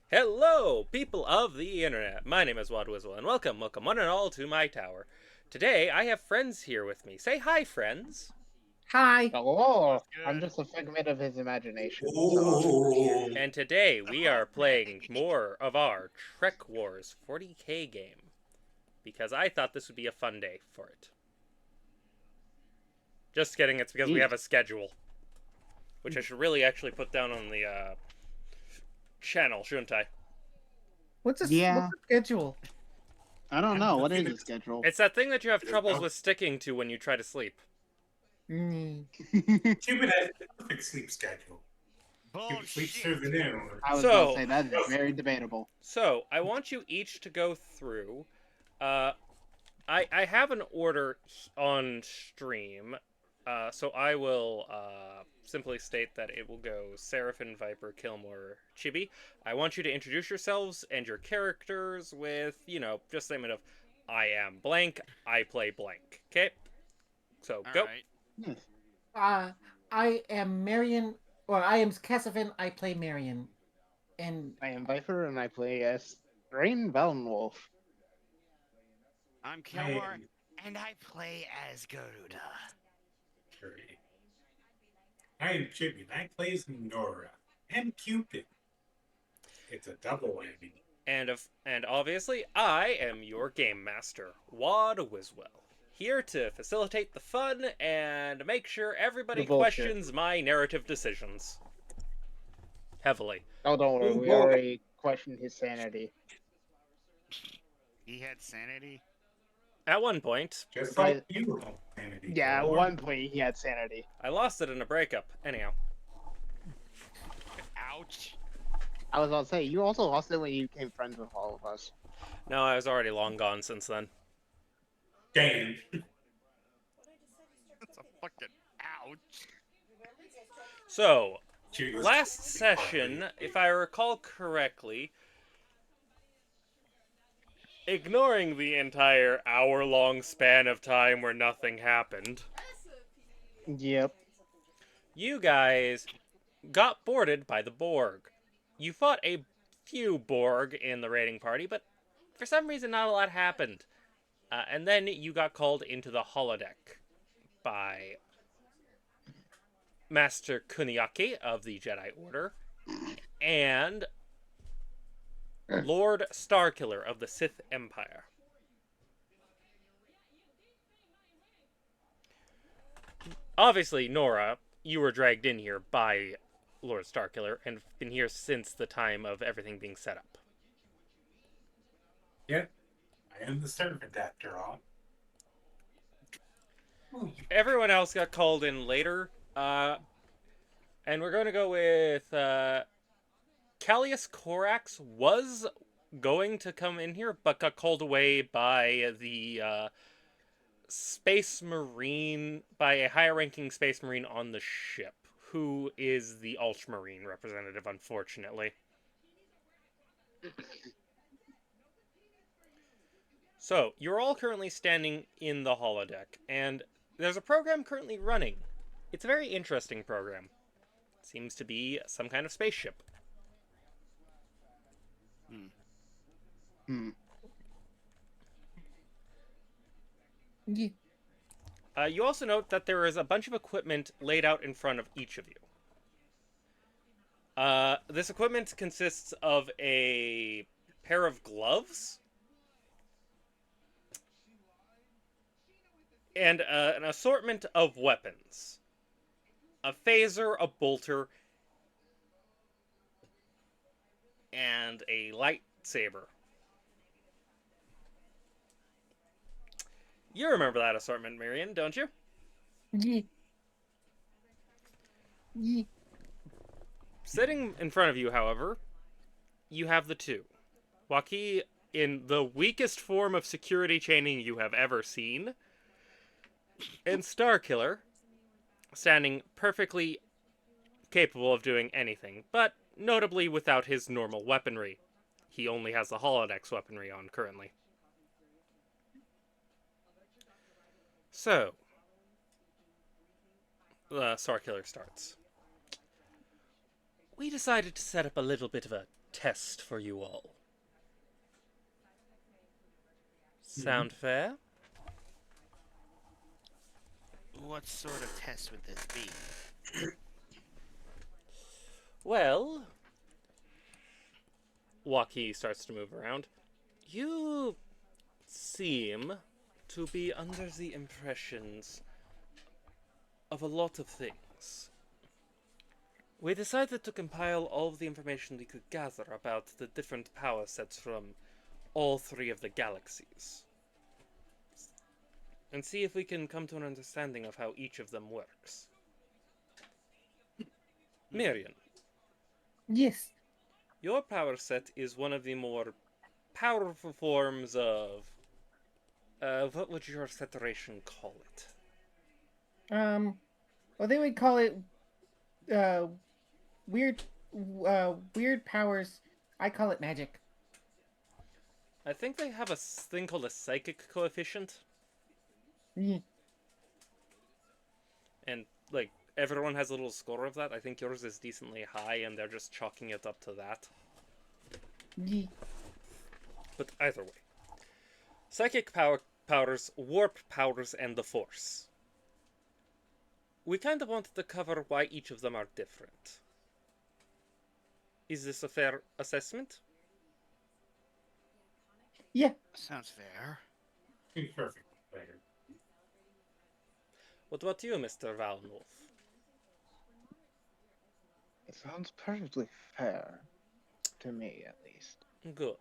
Hello, people of the internet. My name is Wadwizzle, and welcome one and all to my tower. Today, I have friends here with me. Say hi, friends. Hi. Oh, What's I'm good? just a figment of his imagination. So Oh, And today, we are playing more of our Trek Wars 40k game. Because I thought this would be a fun day for it. Just kidding, it's because we geez. have a schedule. Which I should really actually put down on the channel, shouldn't I? What's Yeah, what's the schedule? I don't know. What is the schedule? It's that thing that you have troubles with sticking to when you try to sleep. Mm. Cupid has the perfect sleep schedule. Cupid sleeps through the Bullshit. noon. I was gonna So, say that is very debatable. I want you each to go through. Uh, I have an order on stream, so I will simply state that it will go Seraphin, Viper, Kilmore, Chibi. I want you to introduce yourselves and your characters with, just statement of, I am blank, I play blank. Okay? So, All go. right. Yes. Uh, I am Marion, or I am Cassavin. I play Marion, and I am Viper and I play as Rain Valenwolf. I'm I Kilmore, am and I play as Garuda. Curry. I am Chibi, and I play as Nora and Cupid. It's a double whammy. And obviously, I am your game master, Wad Wiswell, here to facilitate the fun and make sure everybody The bullshit. questions my narrative decisions heavily. Oh, don't worry. We already questioned his sanity. He had sanity. At one point, Just Right. like you, Sanity. Yeah, at one point he had sanity. I lost it in a breakup. Anyhow, Ouch. I was about to say, you also lost it when you became friends with all of us. no, I was already long gone since then. Damn. That's a fucking ouch. So, Chibi was last session, if I recall correctly, ignoring the entire hour-long span of time where nothing happened, Yep. you guys got boarded by the Borg. You fought a few Borg in the raiding party, but for some reason not a lot happened. And then you got called into the holodeck by Master Kuniaki of the Jedi Order and Lord Starkiller of the Sith Empire. Obviously, Nora, you were dragged in here by Lord Starkiller and been here since the time of everything being set up. Yep. I am the servant after all. Everyone else got called in later, and we're going to go with Callius Corax was going to come in here, but got called away by the Space Marine, by a higher ranking Space Marine on the ship, who is the Ultramarine representative, unfortunately. So, you're all currently standing in the holodeck, and there's a program currently running. It's a very interesting program. It seems to be some kind of spaceship. Hmm. yeah, You also note that there is a bunch of equipment laid out in front of each of you. This equipment consists of a pair of gloves and an assortment of weapons. A phaser, a bolter, and a lightsaber. You remember that assortment, Marion, don't you? yeah, yeah. Sitting in front of you, however, you have the two. Waki, in the weakest form of security chaining you have ever seen, and Starkiller, standing perfectly capable of doing anything, but notably without his normal weaponry. He only has the holodeck's weaponry on currently. So, the Starkiller starts. We decided to set up a little bit of a test for you all. Sound fair? What sort of test would this be? Well, Waki starts to move around. You seem to be under the impressions of a lot of things. We decided to compile all of the information we could gather about the different power sets from all three of the galaxies, and see if we can come to an understanding of how each of them works. Miriam, Yes. your power set is one of the more powerful forms of... what would your federation call it? Well, they would call it uh weird weird powers. I call it magic. I think they have a thing called a psychic coefficient, Yeah. and, like, everyone has a little score of that. I think yours is decently high, and they're just chalking it up to that. Yeah. But either way. Psychic powers, warp powers, and the Force. We kind of wanted to cover why each of them are different. Is this a fair assessment? Yeah. Sounds fair. Seems perfect. Later. What about you, Mr. Valenwolf? It sounds perfectly fair. To me, at least. Good.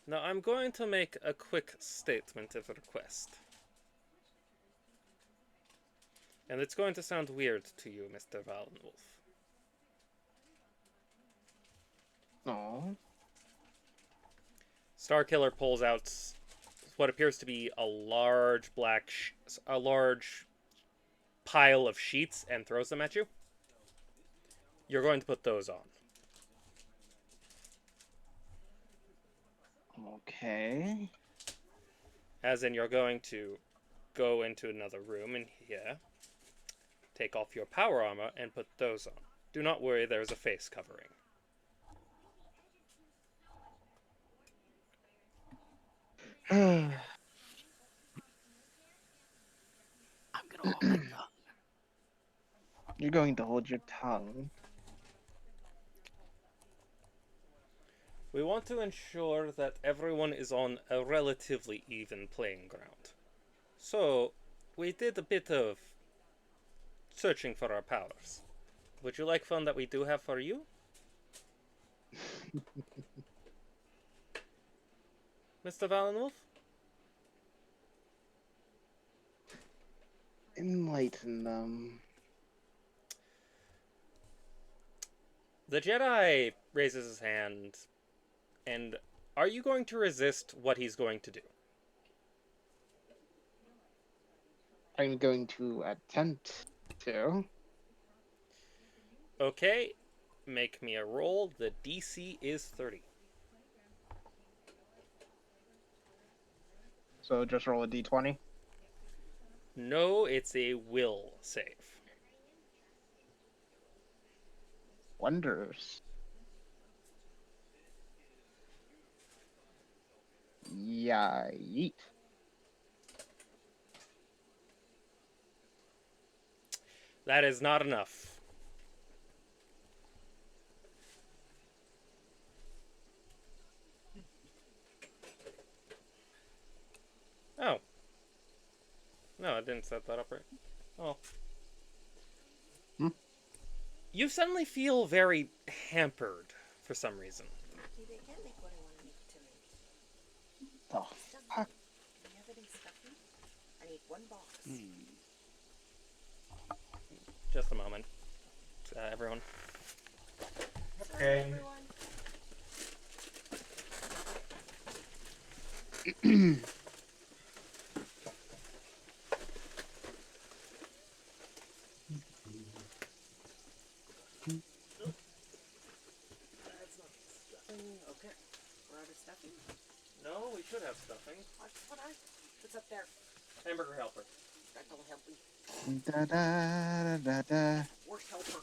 Now I'm going to make a quick statement of request. And it's going to sound weird to you, Mr. Valenwolf. No. Starkiller pulls out what appears to be a large a large pile of sheets and throws them at you. You're going to put those on. Okay. As in, you're going to go into another room in here, take off your power armor, and put those on. Do not worry, there's a face covering. I'm gonna hold my tongue. You're going to hold your tongue. We want to ensure that everyone is on a relatively even playing ground. So, we did a bit of searching for our powers. Would you like fun that we do have for you? Mr. Valenwolf? Enlighten them. The Jedi raises his hand, and are you going to resist what he's going to do? I'm going to attempt to. Okay, make me a roll. The DC is 30. So just roll a d20. No, it's a will save. Wonders. Yeah, yeet. That is not enough. Oh. No, I didn't set that up right. Oh. Hmm? You suddenly feel very hampered for some reason. They can't make what I want to make to make. The fuck? Do you have any stuffing? I need one box. Just a moment. Everyone. Okay. Everyone. That's not stuffing. Okay. We're out of stuffing. No, we should have stuffing. What's up there? Hamburger helper. That don't help me. Da da da da. Worst helper.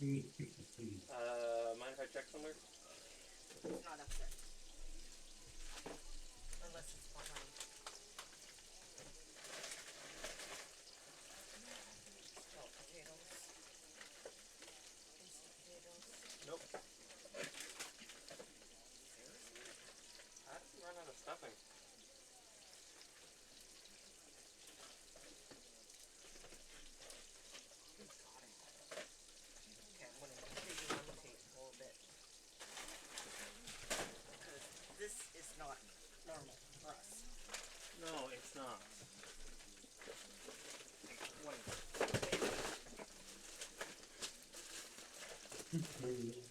Mind if I check somewhere? It's not up there. Unless it's behind. Scalloped potatoes. Instant potatoes. Nope. Seriously? How does he run out of stuffing? He's got it. Okay, I'm gonna dig you on the tape a little bit. Because this is not normal for us. No, it's not.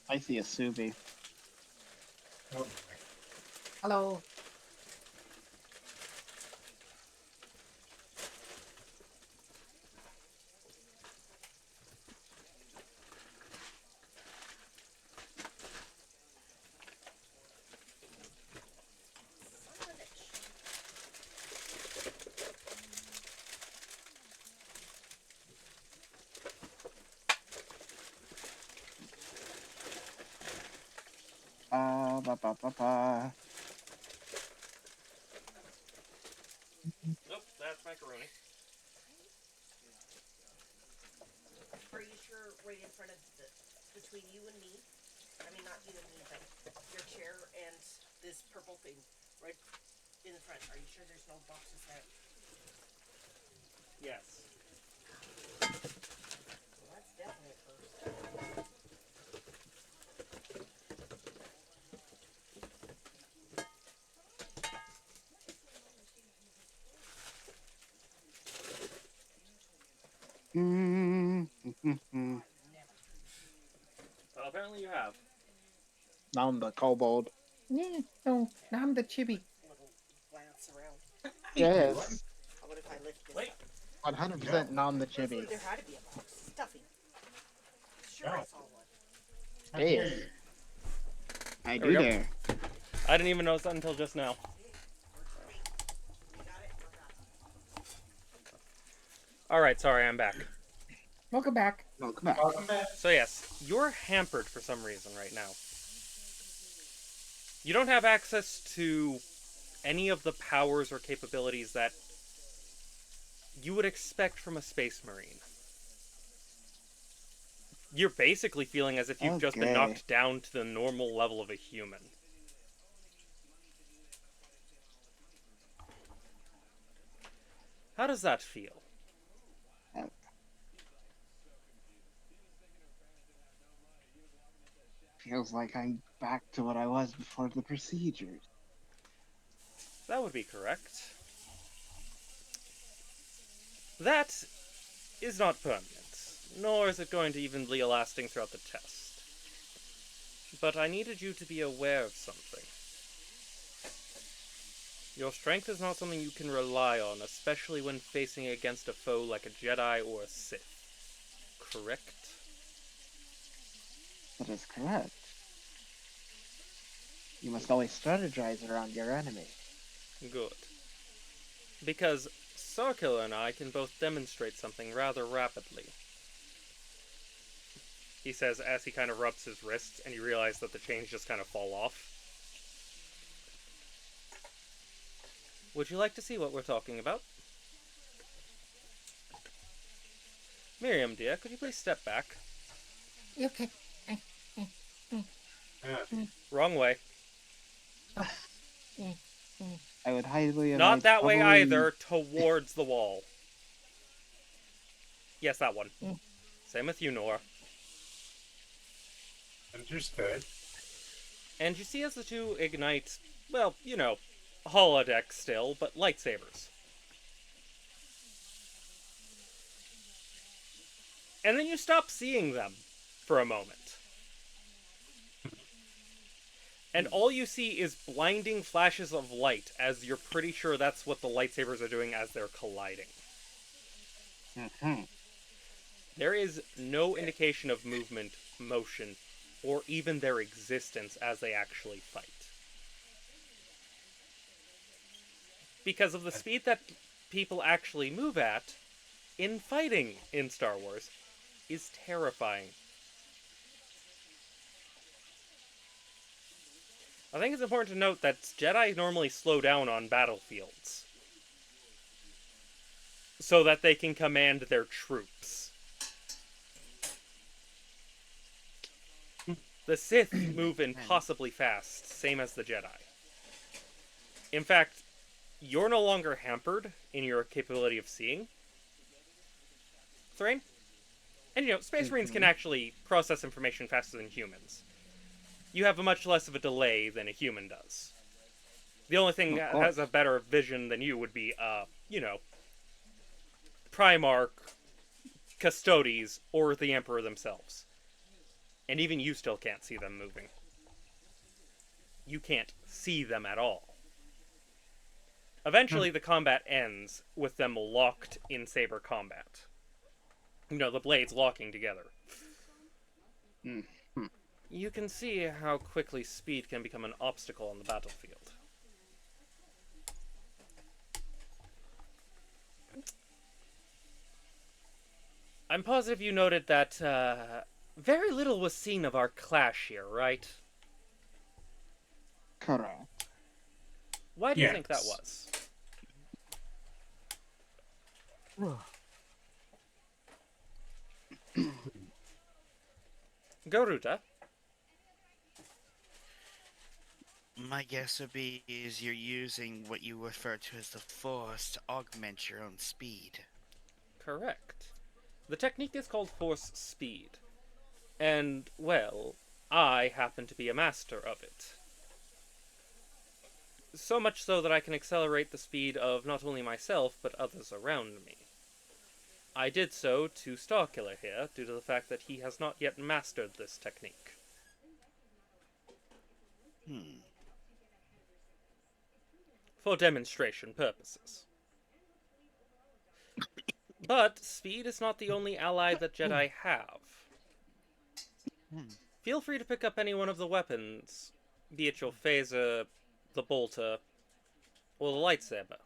I see a Subi. Oh, Hello. Son of a bitch. Ba ba ba ba. Nope, that's macaroni. Are you sure right in front of between you and me? I mean, not you and me, but your chair and this purple thing right in the front. Are you sure there's no boxes there? Yes. Well, that's definitely a first. Mm-hmm. Never. Well, apparently you have. Now I'm the kobold. Yeah, no, now I'm the chibi. Little glance around. Yes, How about if I lift this Wait. up? 100% nom the chibi. There had to be a box. Stuffing. Sure, I No. saw one. How dare Yes. you? I There we do go. there. I didn't even notice that until just now. Wait. You got it? We're back. Alright, sorry, I'm back. Welcome back. Welcome back. Welcome back. So yes, you're hampered for some reason right now. You don't have access to any of the powers or capabilities that you would expect from a space marine. You're basically feeling as if you've just been Okay. knocked down to the normal level of a human. How does that feel? Feels like I'm back to what I was before the procedures. That would be correct. That is not permanent, nor is it going to even be lasting throughout the test. But I needed you to be aware of something. Your strength is not something you can rely on, especially when facing against a foe like a Jedi or a Sith. Correct? That is correct. You must always strategize around your enemy. Good. Because Starkiller and I can both demonstrate something rather rapidly. He says as he kind of rubs his wrists and you realize that the chains just kind of fall off. Would you like to see what we're talking about? Miriam, dear, could you please step back? Okay. Wrong way. I would highly Not that way probably- either, towards the wall. Yes, that one. Same with you, Nora. Understood. And you see as the two ignite, well, you know, holodeck still, but lightsabers. And then you stop seeing them for a moment. And all you see is blinding flashes of light, as you're pretty sure that's what the lightsabers are doing as they're colliding. Mhm. There is no indication of movement, motion, or even their existence as they actually fight. Because of the speed that people actually move at, in fighting in Star Wars, is terrifying. I think it's important to note that Jedi normally slow down on battlefields so that they can command their troops. The Sith move impossibly fast, same as the Jedi. In fact, you're no longer hampered in your capability of seeing, Thrain. And Space Marines can actually process information faster than humans. You have a much less of a delay than a human does. The only thing that has a better vision than you would be, Primarch, Custodes, or the Emperor themselves. And even you still can't see them moving. You can't see them at all. Eventually, the combat ends with them locked in saber combat. The blades locking together. You can see how quickly speed can become an obstacle on the battlefield. I'm positive you noted that very little was seen of our clash here, right? Correct. Why do you think that Yes. was? Garuda? My guess would be is you're using what you refer to as the Force to augment your own speed. Correct. The technique is called Force Speed. And, well, I happen to be a master of it. So much so that I can accelerate the speed of not only myself, but others around me. I did so to Starkiller here, due to the fact that he has not yet mastered this technique. For demonstration purposes. But speed is not the only ally that Jedi have. Feel free to pick up any one of the weapons, be it your phaser, the bolter, or the lightsaber.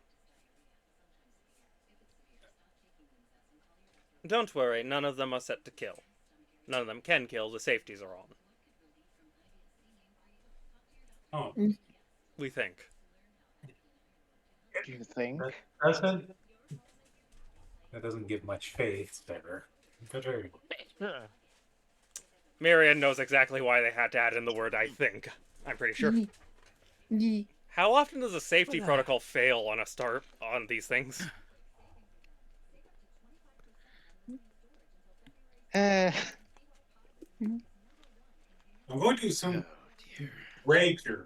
Don't worry, none of them are set to kill. None of them can kill, the safeties are on. Oh, We think. Do you think? that doesn't. That doesn't give much faith there. Better. Marion knows exactly why they had to add in the word I think. I'm pretty sure. Yee. How often does a safety protocol fail on these things? Uh, I'm going to assume Oh dear. Rager.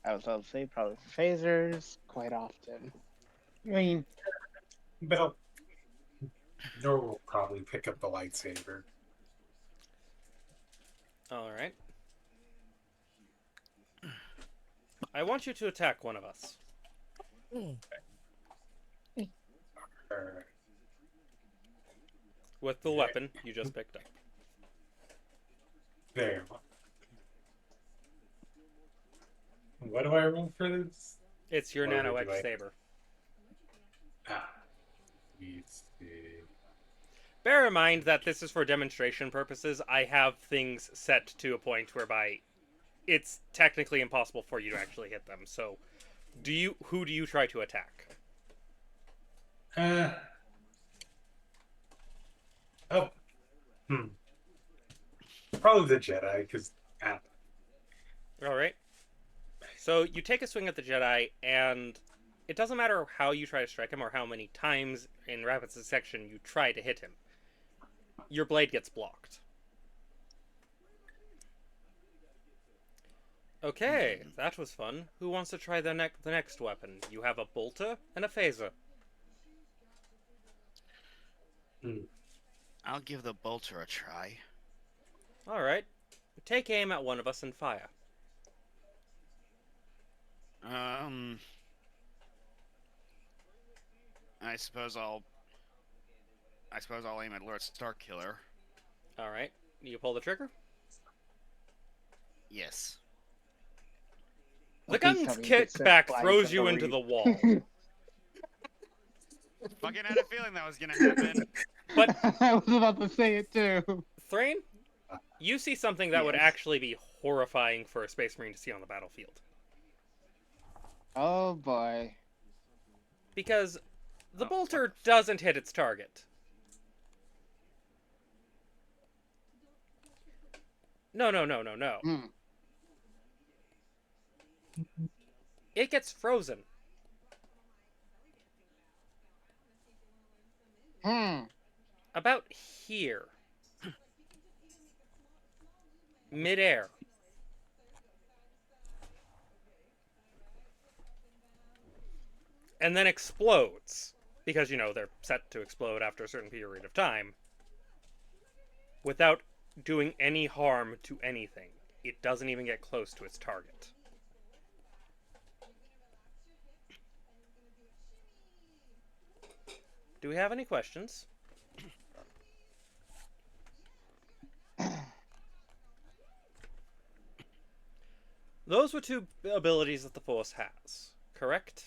I was about to say probably phasers quite often. I mean, But Nor will probably pick up the lightsaber. Alright. I want you to attack one of us. With the weapon you just picked up. There. What do I roll for this? It's your What Nano do Edge I- saber. Let's see. Bear in mind that this is for demonstration purposes. I have things set to a point whereby it's technically impossible for you to actually hit them. So, who do you try to attack? Oh. Probably the Jedi, because. Alright. So, you take a swing at the Jedi, and it doesn't matter how you try to strike him or how many times in rapid succession you try to hit him. Your blade gets blocked. Okay, that was fun. Who wants to try the next weapon? You have a bolter and a phaser. I'll give the bolter a try. Alright. Take aim at one of us and fire. I suppose I'll aim at Lord Starkiller. Alright. You pull the trigger? Yes. The Please tell gun's me you get kickback sent throws flying you to into the the reef. wall. Fucking had a feeling that was gonna happen. But I was about to say it too. Thrain, You see something that would Yes. actually be horrifying for a Space Marine to see on the battlefield. Oh boy. Because the Oh, bolter doesn't hit its target. No, no, no, no, no. Hmm. It gets frozen. Hmm. About here. Midair. And then explodes. Because, they're set to explode after a certain period of time. Without doing any harm to anything. It doesn't even get close to its target. Do we have any questions? Those were two abilities that the Force has, correct?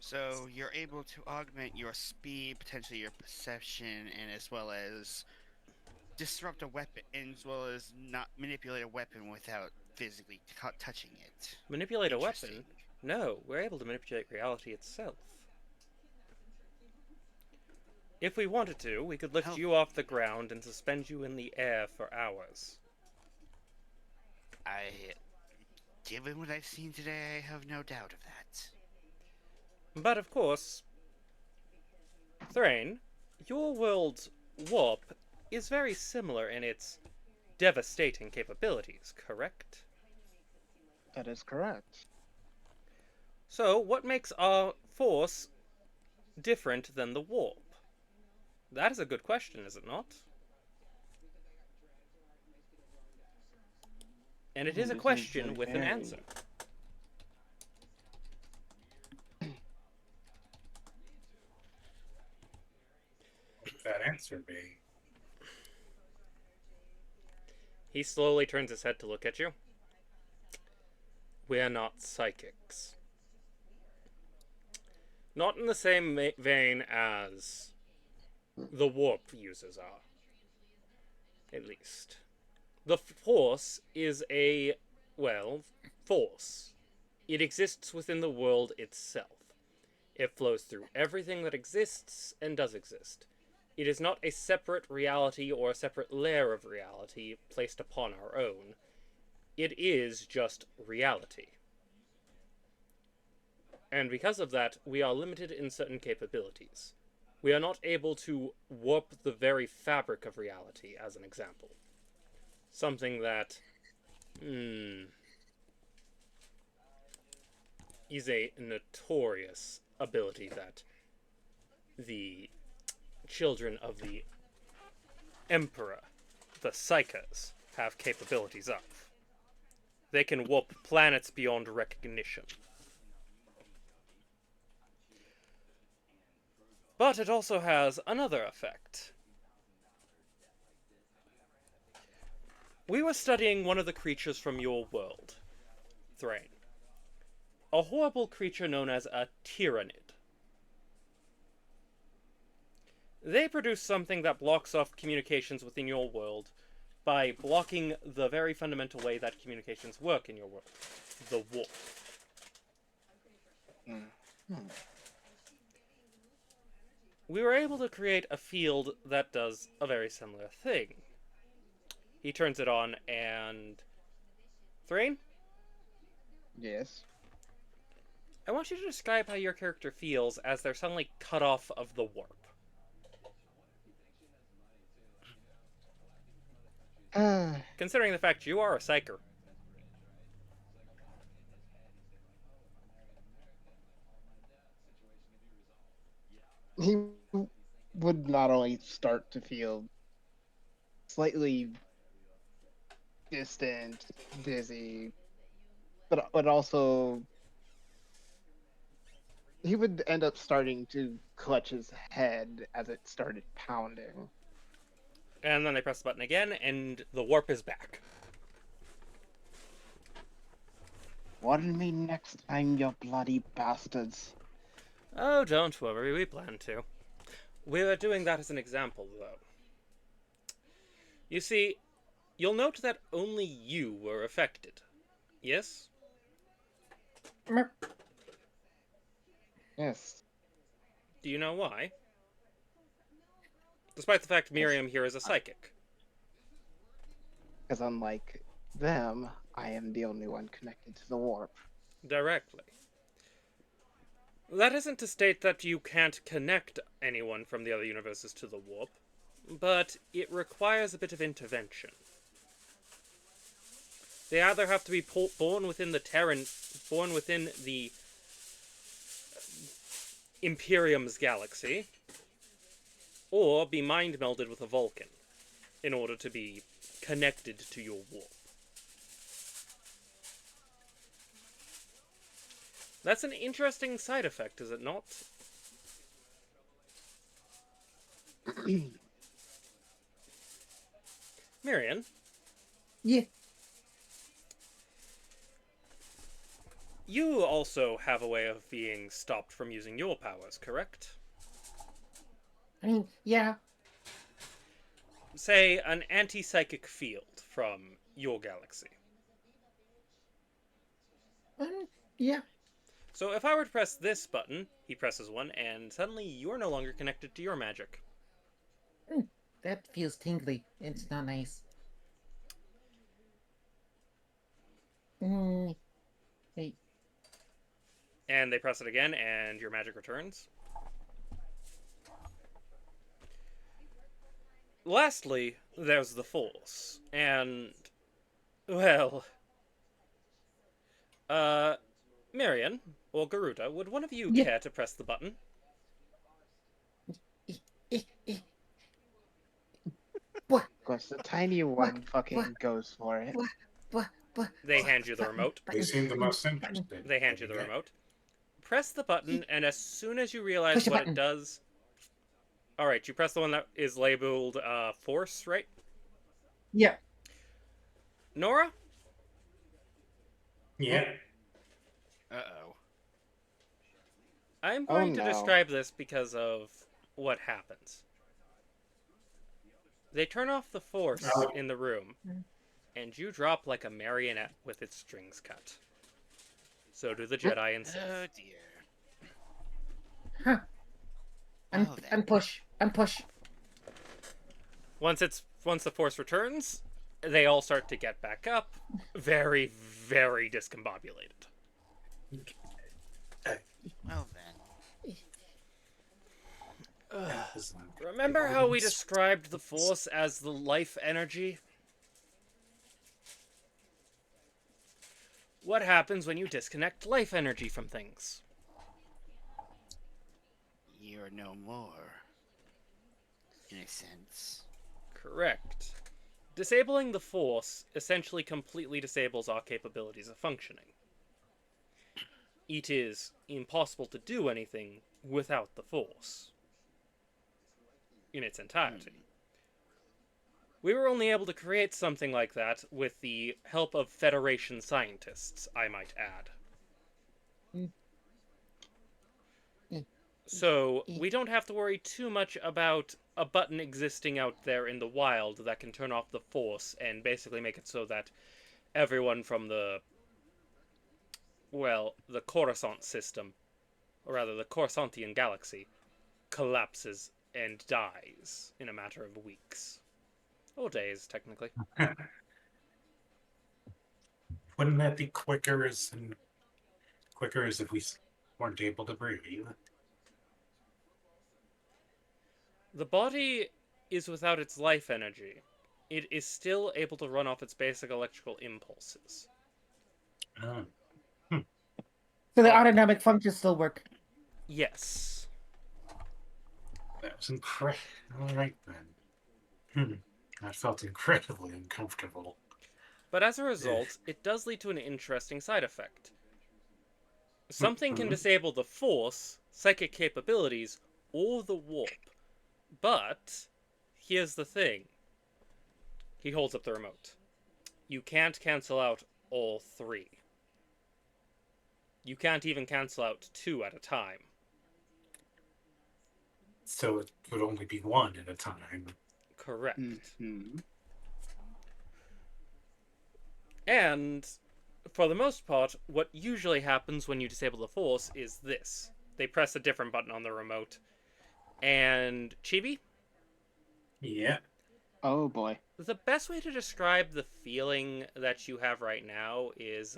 So you're able to augment your speed, potentially your perception, and as well as disrupt a weapon, as well as not manipulate a weapon without physically touching it. Manipulate a weapon? Interesting. No, we're able to manipulate reality itself. If we wanted to, we could lift Hell, you off the ground and suspend you in the air for hours. given what I've seen today, I have no doubt of that. But of course, Thrain, your world's warp is very similar in its devastating capabilities, correct? That is correct. So, what makes our force different than the warp? That is a good question, is it not? And it is a This question a with an very- answer. What would that answer be? He slowly turns his head to look at you. We're not psychics. Not in the same vein as the warp users are. At least. The Force is force. It exists within the world itself. It flows through everything that exists and does exist. It is not a separate reality or a separate layer of reality placed upon our own. It is just reality. And because of that, we are limited in certain capabilities. We are not able to warp the very fabric of reality, as an example. Something that is a notorious ability that the children of the Emperor, the Psychers, have capabilities of. They can warp planets beyond recognition. But it also has another effect. We were studying one of the creatures from your world, Thrain. A horrible creature known as a tyrannid. They produce something that blocks off communications within your world by blocking the very fundamental way that communications work in your world, the warp. We were able to create a field that does a very similar thing. He turns it on and... Thrain, Yes. I want you to describe how your character feels as they're suddenly cut off of the warp. Considering the fact you are a psyker. He would not only start to feel slightly distant, dizzy, but also he would end up starting to clutch his head as it started pounding. And then they press the button again, and the warp is back. Warn me next time, you bloody bastards. Oh, don't worry, we plan to. We are doing that as an example, though. You see, you'll note that only you were affected. Yes? Mer- Yes. Do you know why? Despite the fact Miriam here is a psychic. Because unlike them, I am the only one connected to the warp. Directly. That isn't to state that you can't connect anyone from the other universes to the warp, but it requires a bit of intervention. They either have to be born within the Terran, born within the Imperium's galaxy, or be mind melded with a Vulcan in order to be connected to your warp. That's an interesting side effect, is it not? Marion, yeah. you also have a way of being stopped from using your powers, correct? I mean, yeah. Say, an anti-psychic field from your galaxy. Yeah. So if I were to press this button, he presses one, and suddenly you're no longer connected to your magic. That feels tingly. It's not nice. Hey. And they press it again, and your magic returns. Lastly, there's the Force, and... well... Marion, or Garuda, would one of you Yeah. care to press the button? What? Of course, the tiny one fucking goes for it. What? They hand you the remote. They seem the most interested. They hand you the remote. Press the button, and as soon as you realize Push the what button. it does... Alright, you press the one that is labeled, Force, right? Yeah. Nora? Yeah. Uh-oh. I'm Oh, going to no. describe this because of what happens. They turn off the Force Oh. in the room, and you drop like a marionette with its strings cut. So do the Jedi and Sith. Oh dear. Huh. Well, then. I'm push. Once the Force returns, they all start to get back up, very, very discombobulated. Well then. Remember how we described the Force as the life energy? What happens when you disconnect life energy from things? You're no more. In a sense. Correct. Disabling the Force essentially completely disables our capabilities of functioning. It is impossible to do anything without the Force in its entirety. We were only able to create something like that with the help of Federation scientists, I might add. So, we don't have to worry too much about a button existing out there in the wild that can turn off the Force and basically make it so that everyone from the Coruscant system, or rather the Coruscantian galaxy, collapses and dies in a matter of weeks. Or days, technically. Wouldn't that be quicker as if we weren't able to breathe? The body is without its life energy. It is still able to run off its basic electrical impulses. Oh. So the autonomic functions still work. Yes. That was incredible. All right, then. That felt incredibly uncomfortable. But as a result, it does lead to an interesting side effect. Something can disable the Force, psychic capabilities, or the warp. But, here's the thing. He holds up the remote. You can't cancel out all three. You can't even cancel out two at a time. So it would only be one at a time. Correct. Mm-hmm. And for the most part, what usually happens when you disable the force is this. They press a different button on the remote. And Chibi, Yeah. Oh boy. the best way to describe the feeling that you have right now is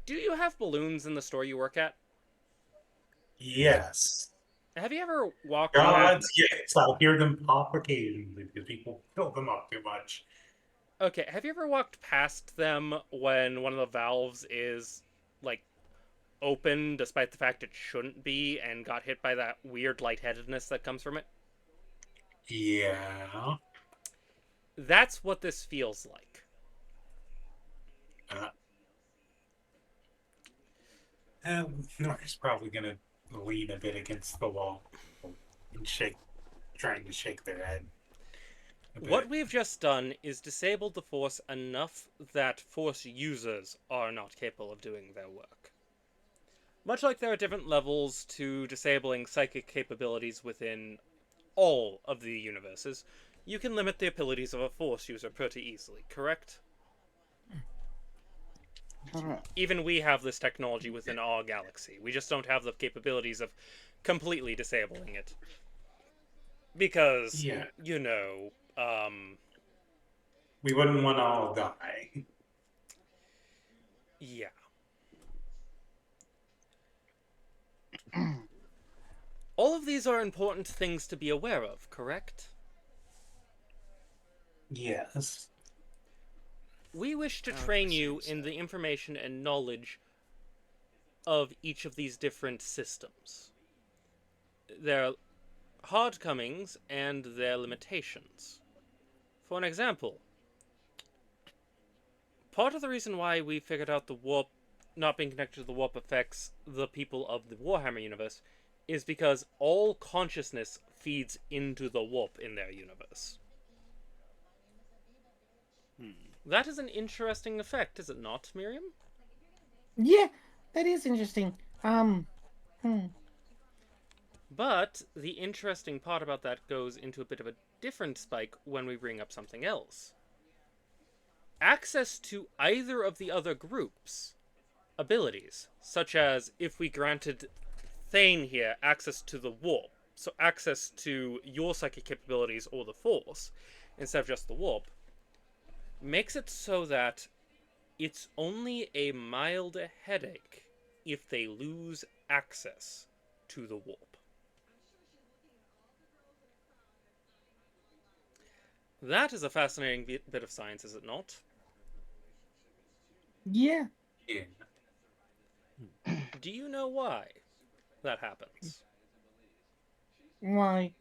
do you have balloons in the store you work at? Yes. Have you ever walked Gods, yes. I'll hear them pop occasionally because people fill them up too much. Okay, have you ever walked past them when one of the valves is like open despite the fact it shouldn't be and got hit by that weird lightheadedness that comes from it? Yeah. That's what this feels like. Uh, Nora's probably gonna lean a bit against the wall and shake, trying to shake their head. What we've just done is disabled the Force enough that Force users are not capable of doing their work. Much like there are different levels to disabling psychic capabilities within all of the universes, you can limit the abilities of a Force user pretty easily, correct? Correct. Even we have this technology within our galaxy. We just don't have the capabilities of completely disabling it. Because, Yeah. you know, We wouldn't want to all die. yeah. All of these are important things to be aware of, correct? Yes. We wish to I would train you assume in so. the information and knowledge of each of these different systems. Their hardcomings and their limitations. For an example, part of the reason why we figured out the warp not being connected to the warp affects the people of the Warhammer universe is because all consciousness feeds into the warp in their universe. That is an interesting effect, is it not, Miriam? Yeah, that is interesting. Hmm. But the interesting part about that goes into a bit of a different spike when we bring up something else. Access to either of the other groups' abilities, such as if we granted Thane here access to the warp, so access to your psychic capabilities or the Force, instead of just the warp, makes it so that it's only a mild headache if they lose access to the warp. That is a fascinating bit of science, is it not? Yeah. Yeah. Do you know why that happens? Why?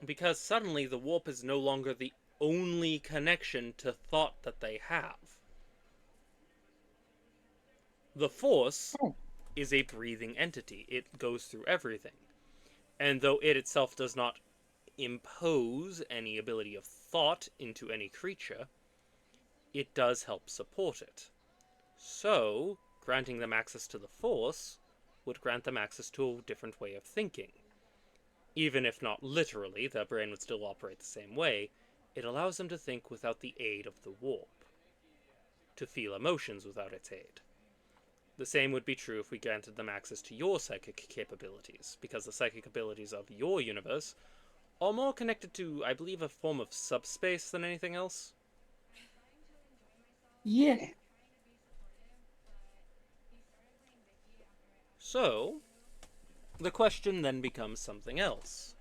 Because suddenly the warp is no longer the only connection to thought that they have. The Force Oh. is a breathing entity, it goes through everything. And though it itself does not impose any ability of thought into any creature, it does help support it. So, granting them access to the Force would grant them access to a different way of thinking. Even if not literally, their brain would still operate the same way. It allows them to think without the aid of the warp, to feel emotions without its aid. The same would be true if we granted them access to your psychic capabilities, because the psychic abilities of your universe are more connected to, I believe, a form of subspace than anything else. Yeah. So, the question then becomes something else.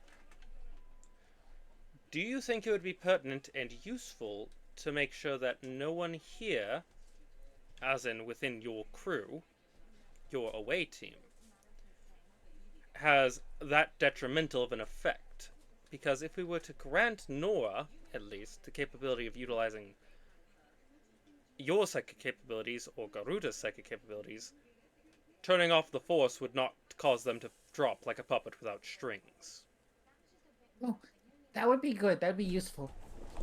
Do you think it would be pertinent and useful to make sure that no one here, as in within your crew, your away team, has that detrimental of an effect? Because if we were to grant Nora, at least, the capability of utilizing your psychic capabilities or Garuda's psychic capabilities, turning off the Force would not cause them to drop like a puppet without strings. Oh, that would be good. That would be useful.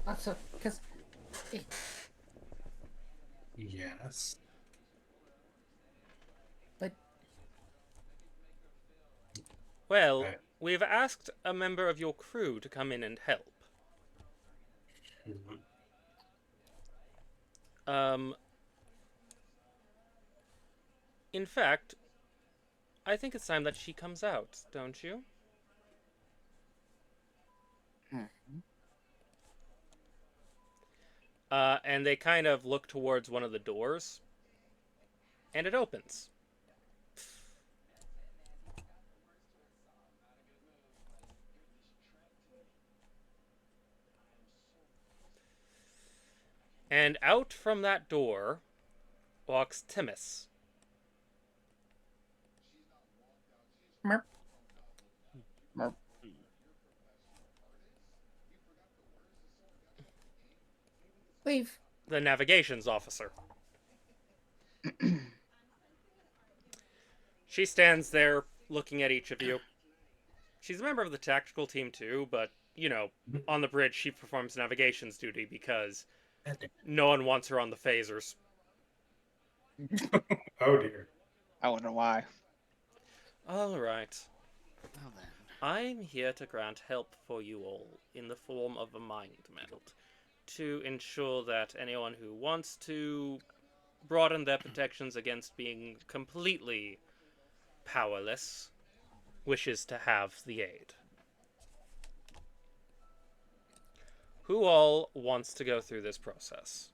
Also, because Yes. Well, Right. we've asked a member of your crew to come in and help. Mhm. Um, in fact, I think it's time that she comes out, don't you? And they kind of look towards one of the doors, and it opens. And out from that door walks Timus. Merp. Merp. Leave. The navigations officer. She stands there looking at each of you. She's a member of the tactical team too, but, on the bridge she performs navigations duty because no one wants her on the phasers. Oh dear. I wonder why. Alright. Well then. I'm here to grant help for you all in the form of a mind meld to ensure that anyone who wants to broaden their protections against being completely powerless wishes to have the aid. Who all wants to go through this process?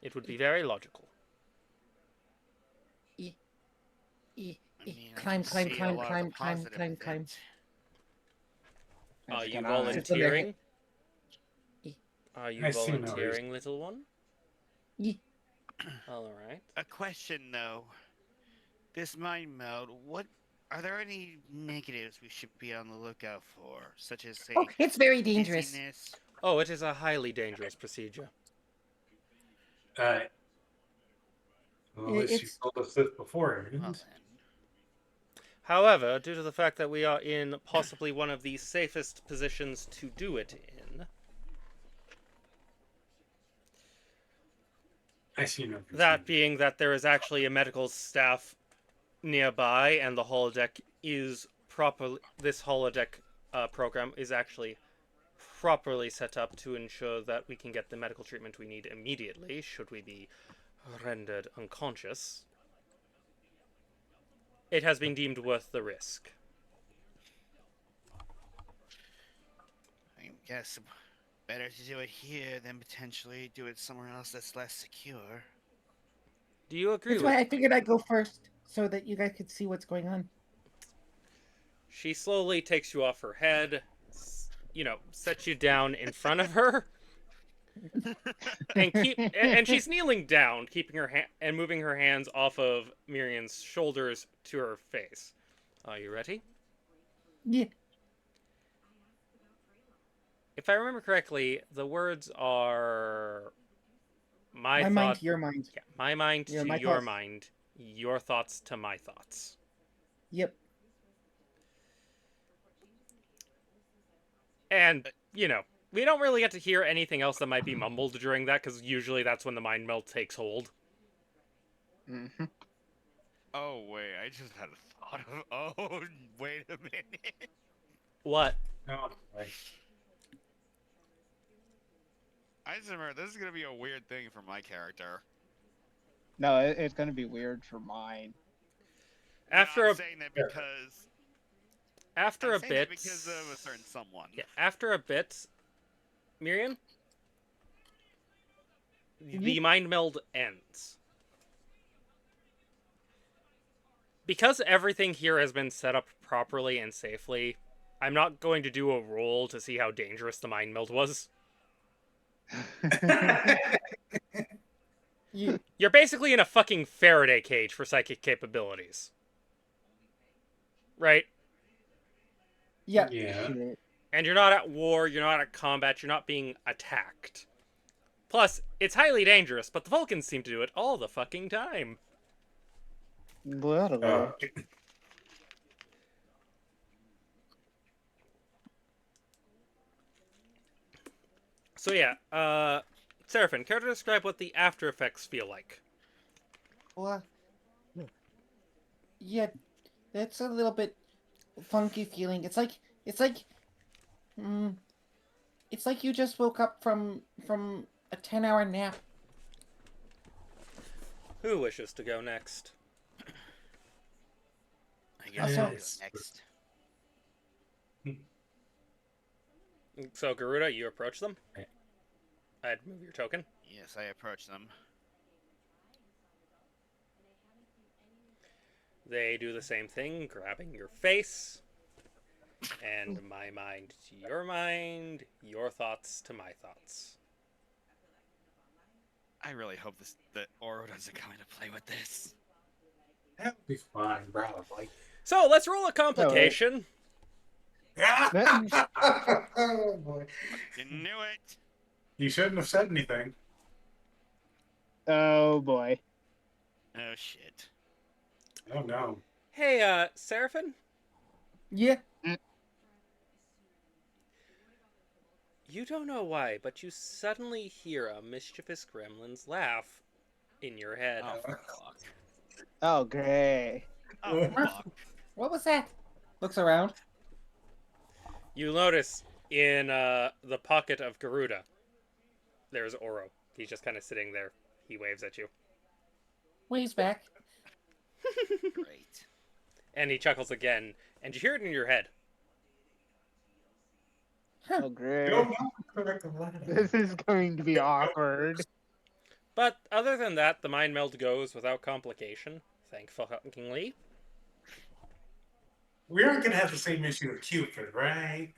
It would be very logical. E- e- I mean, I climb, can climb, see a climb, lot of climb, the climb, positive climb, of climb. it. Are As you can I. volunteering? E- Are you I see no volunteering, little one? e- Alright. A question though. This mind meld, what are there any negatives we should be on the lookout for? Such as say Oh, it's very dangerous. dizziness? Oh, it is a highly dangerous procedure. Uh, well, at least you It's told us this before. Well then. However, due to the fact that we are in possibly one of the safest positions to do it in, I see no concern. that being that there is actually a medical staff nearby and the holodeck is properly, this holodeck program is actually properly set up to ensure that we can get the medical treatment we need immediately should we be rendered unconscious. It has been deemed worth the risk. I guess better to do it here than potentially do it somewhere else that's less secure. Do you agree that's with why I me? figured I'd go first so that you guys could see what's going on. She slowly takes you off her head, sets you down in front of her, and she's kneeling down, keeping her and moving her hands off of Miriam's shoulders to her face. Are you ready? Yeah. If I remember correctly, the words are My mind to your mind. Yeah, my mind Yeah, to my your thoughts. mind, your thoughts to my thoughts. Yep. And, we don't really get to hear anything else that might be mumbled during that, because usually that's when the mind meld takes hold. Mm-hmm. Oh wait, I just had a thought of. Oh wait a minute. What? No, like, I just remember this is gonna be a weird thing for my character. No, it's gonna be weird for mine. After I'm a saying that because after I'm a saying that bit, because of a certain someone. yeah, after a bit, Miriam, the mind meld ends. Because everything here has been set up properly and safely, I'm not going to do a roll to see how dangerous the mind meld was. You're basically in a fucking Faraday cage for psychic capabilities. Right? Yeah. yeah. Shit. And you're not at war, you're not at combat, you're not being attacked. Plus, it's highly dangerous, but the Vulcans seem to do it all the fucking time. Literally. So yeah, Seraphin, care to describe what the after effects feel like? Well, yeah, that's a little bit funky feeling. Mm, it's like you just woke up from a 10-hour nap. Who wishes to go next? I guess Also- I'll go Yes. next. So, Garuda, you approach them. Okay. I'd move your token. Yes, I approach them. They do the same thing, grabbing your face. And my mind to your mind, your thoughts to my thoughts. I really hope that Oro doesn't come into play with this. That'll be fine, bro. Like, So, let's roll a complication. oh boy. You knew it. You shouldn't have said anything. Oh boy. Oh shit. Oh no. Hey, Seraphim? Yeah. You don't know why, but you suddenly hear a mischievous gremlin's laugh in your head. Oh fuck. Oh great. Oh fuck. What was that? Looks around. You notice in the pocket of Garuda, there's Oro. He's just kind of sitting there. He waves at you. Waves back. Great. And he chuckles again, and you hear it in your head. Oh great. Don't know the correct letter. This is going to be awkward. But other than that, the mind meld goes without complication, thankfully. We aren't gonna have the same issue with Cupid, right?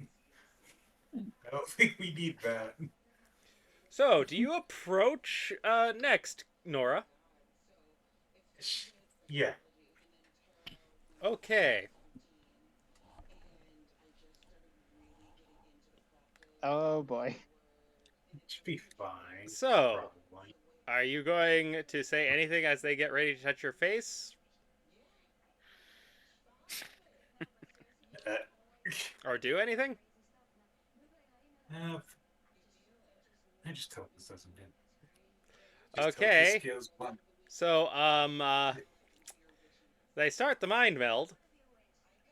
I don't think we need that. So, do you approach next, Nora? Yeah. Okay. Oh boy. It should be fine. So, Probably. are you going to say anything as they get ready to touch your face? Uh, Or do anything? I just hope this doesn't end. Just hope Okay. this skills one. So, they start the mind meld.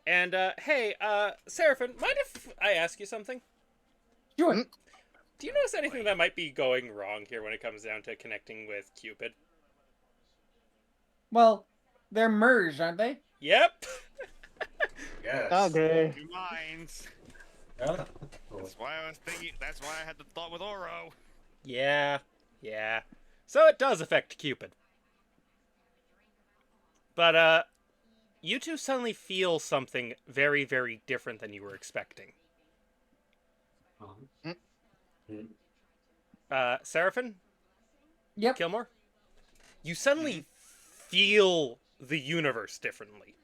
And, hey, Seraphim, mind if I ask you something? Sure. Do you notice anything that might be going wrong here when it comes down to connecting with Cupid? Well, they're merged, aren't they? Yep! Yes. Oh great. Two minds. Yeah. That's why I was thinking. That's why I had the thought with Oro. Yeah. So it does affect Cupid. But, you two suddenly feel something very, very different than you were expecting. Seraphim? Yep. Kilmore? You suddenly feel the universe differently.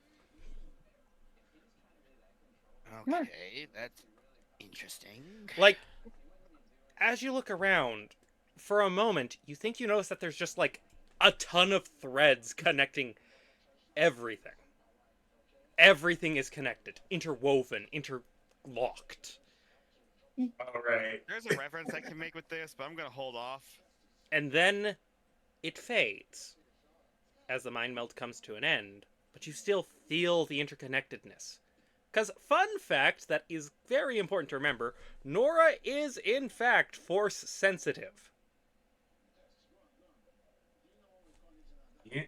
Okay, that's interesting. Like, as you look around, for a moment, you think you notice that there's just, like, a ton of threads connecting everything. Everything is connected, interwoven, interlocked. All right. There's a reference I can make with this, but I'm gonna hold off. And then it fades as the mind meld comes to an end, but you still feel the interconnectedness. Because, fun fact that is very important to remember, Nora is in fact force sensitive. Yeah.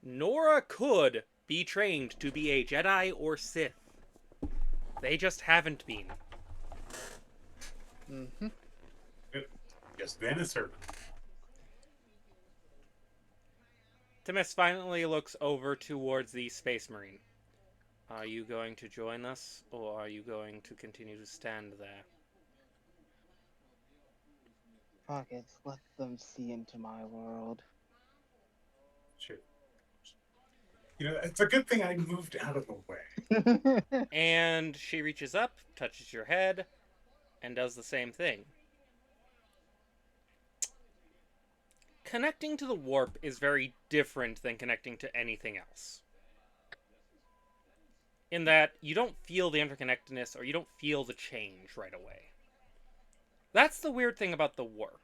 Nora could be trained to be a Jedi or Sith. They just haven't been. Mm-hmm. Just then a servant. Timus finally looks over towards the Space Marine. Are you going to join us, or are you going to continue to stand there? Fuck it. Let them see into my world. Sure. You know, it's a good thing I moved out of the way. And she reaches up, touches your head, and does the same thing. Connecting to the warp is very different than connecting to anything else. In that, you don't feel the interconnectedness, or you don't feel the change right away. That's the weird thing about the warp.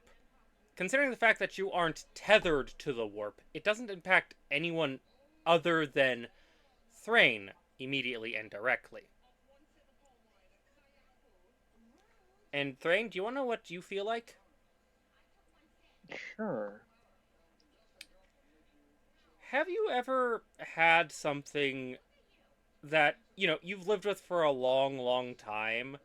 Considering the fact that you aren't tethered to the warp, it doesn't impact anyone other than Thrain immediately and directly. And Thrain, do you want to know what you feel like? Sure. Have you ever had something that, you've lived with for a long, long time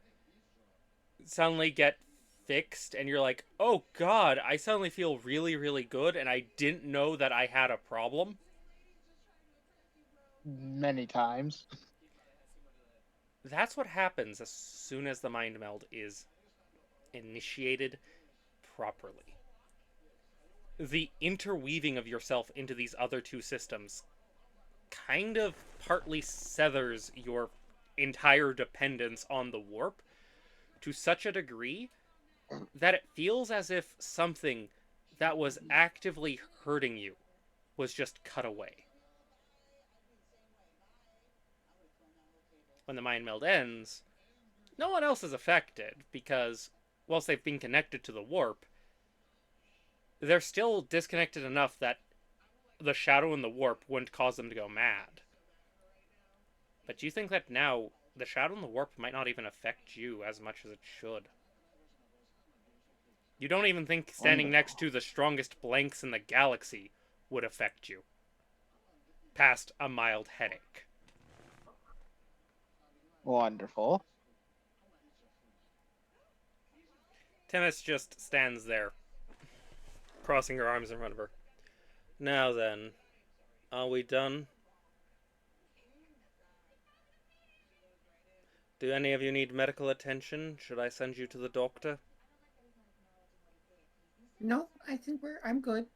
suddenly get fixed and you're like, oh god, I suddenly feel really, really good and I didn't know that I had a problem? Many times. That's what happens as soon as the mind meld is initiated properly. The interweaving of yourself into these other two systems kind of partly severs your entire dependence on the warp to such a degree that it feels as if something that was actively hurting you was just cut away. When the mind meld ends, no one else is affected because, whilst they've been connected to the warp, they're still disconnected enough that the shadow and the warp wouldn't cause them to go mad. But you think that now the shadow and the warp might not even affect you as much as it should. You don't even think standing next to the strongest blanks in the galaxy would affect you. Past a mild headache. Wonderful. Timus just stands there, crossing her arms in front of her. Now then, are we done? Do any of you need medical attention? Should I send you to the doctor? No, I think I'm good.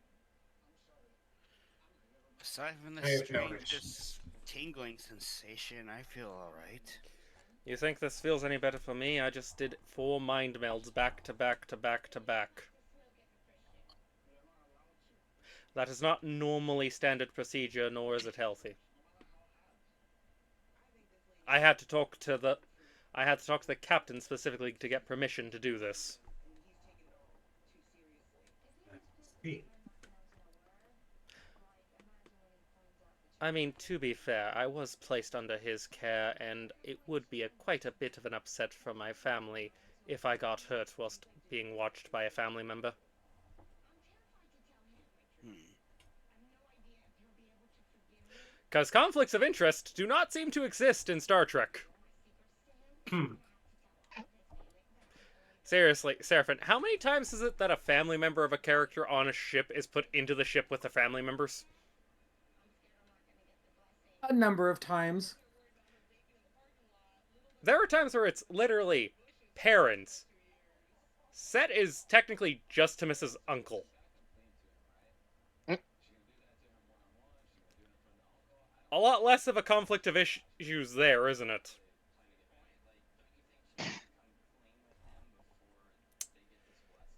Aside from the I have no strangest issues. tingling sensation, I feel alright. You think this feels any better for me? I just did 4 mind melds back to back to back to back. That is not normally standard procedure, nor is it healthy. I had to talk to the captain specifically to get permission to do this. See. I mean, to be fair, I was placed under his care, and it would be quite a bit of an upset for my family if I got hurt whilst being watched by a family member. Because conflicts of interest do not seem to exist in Star Trek. Seriously, Seraphin, how many times is it that a family member of a character on a ship is put into the ship with the family members? A number of times. There are times where it's literally parents. Set is technically just Timus's uncle. A lot less of a conflict of issues there, isn't it?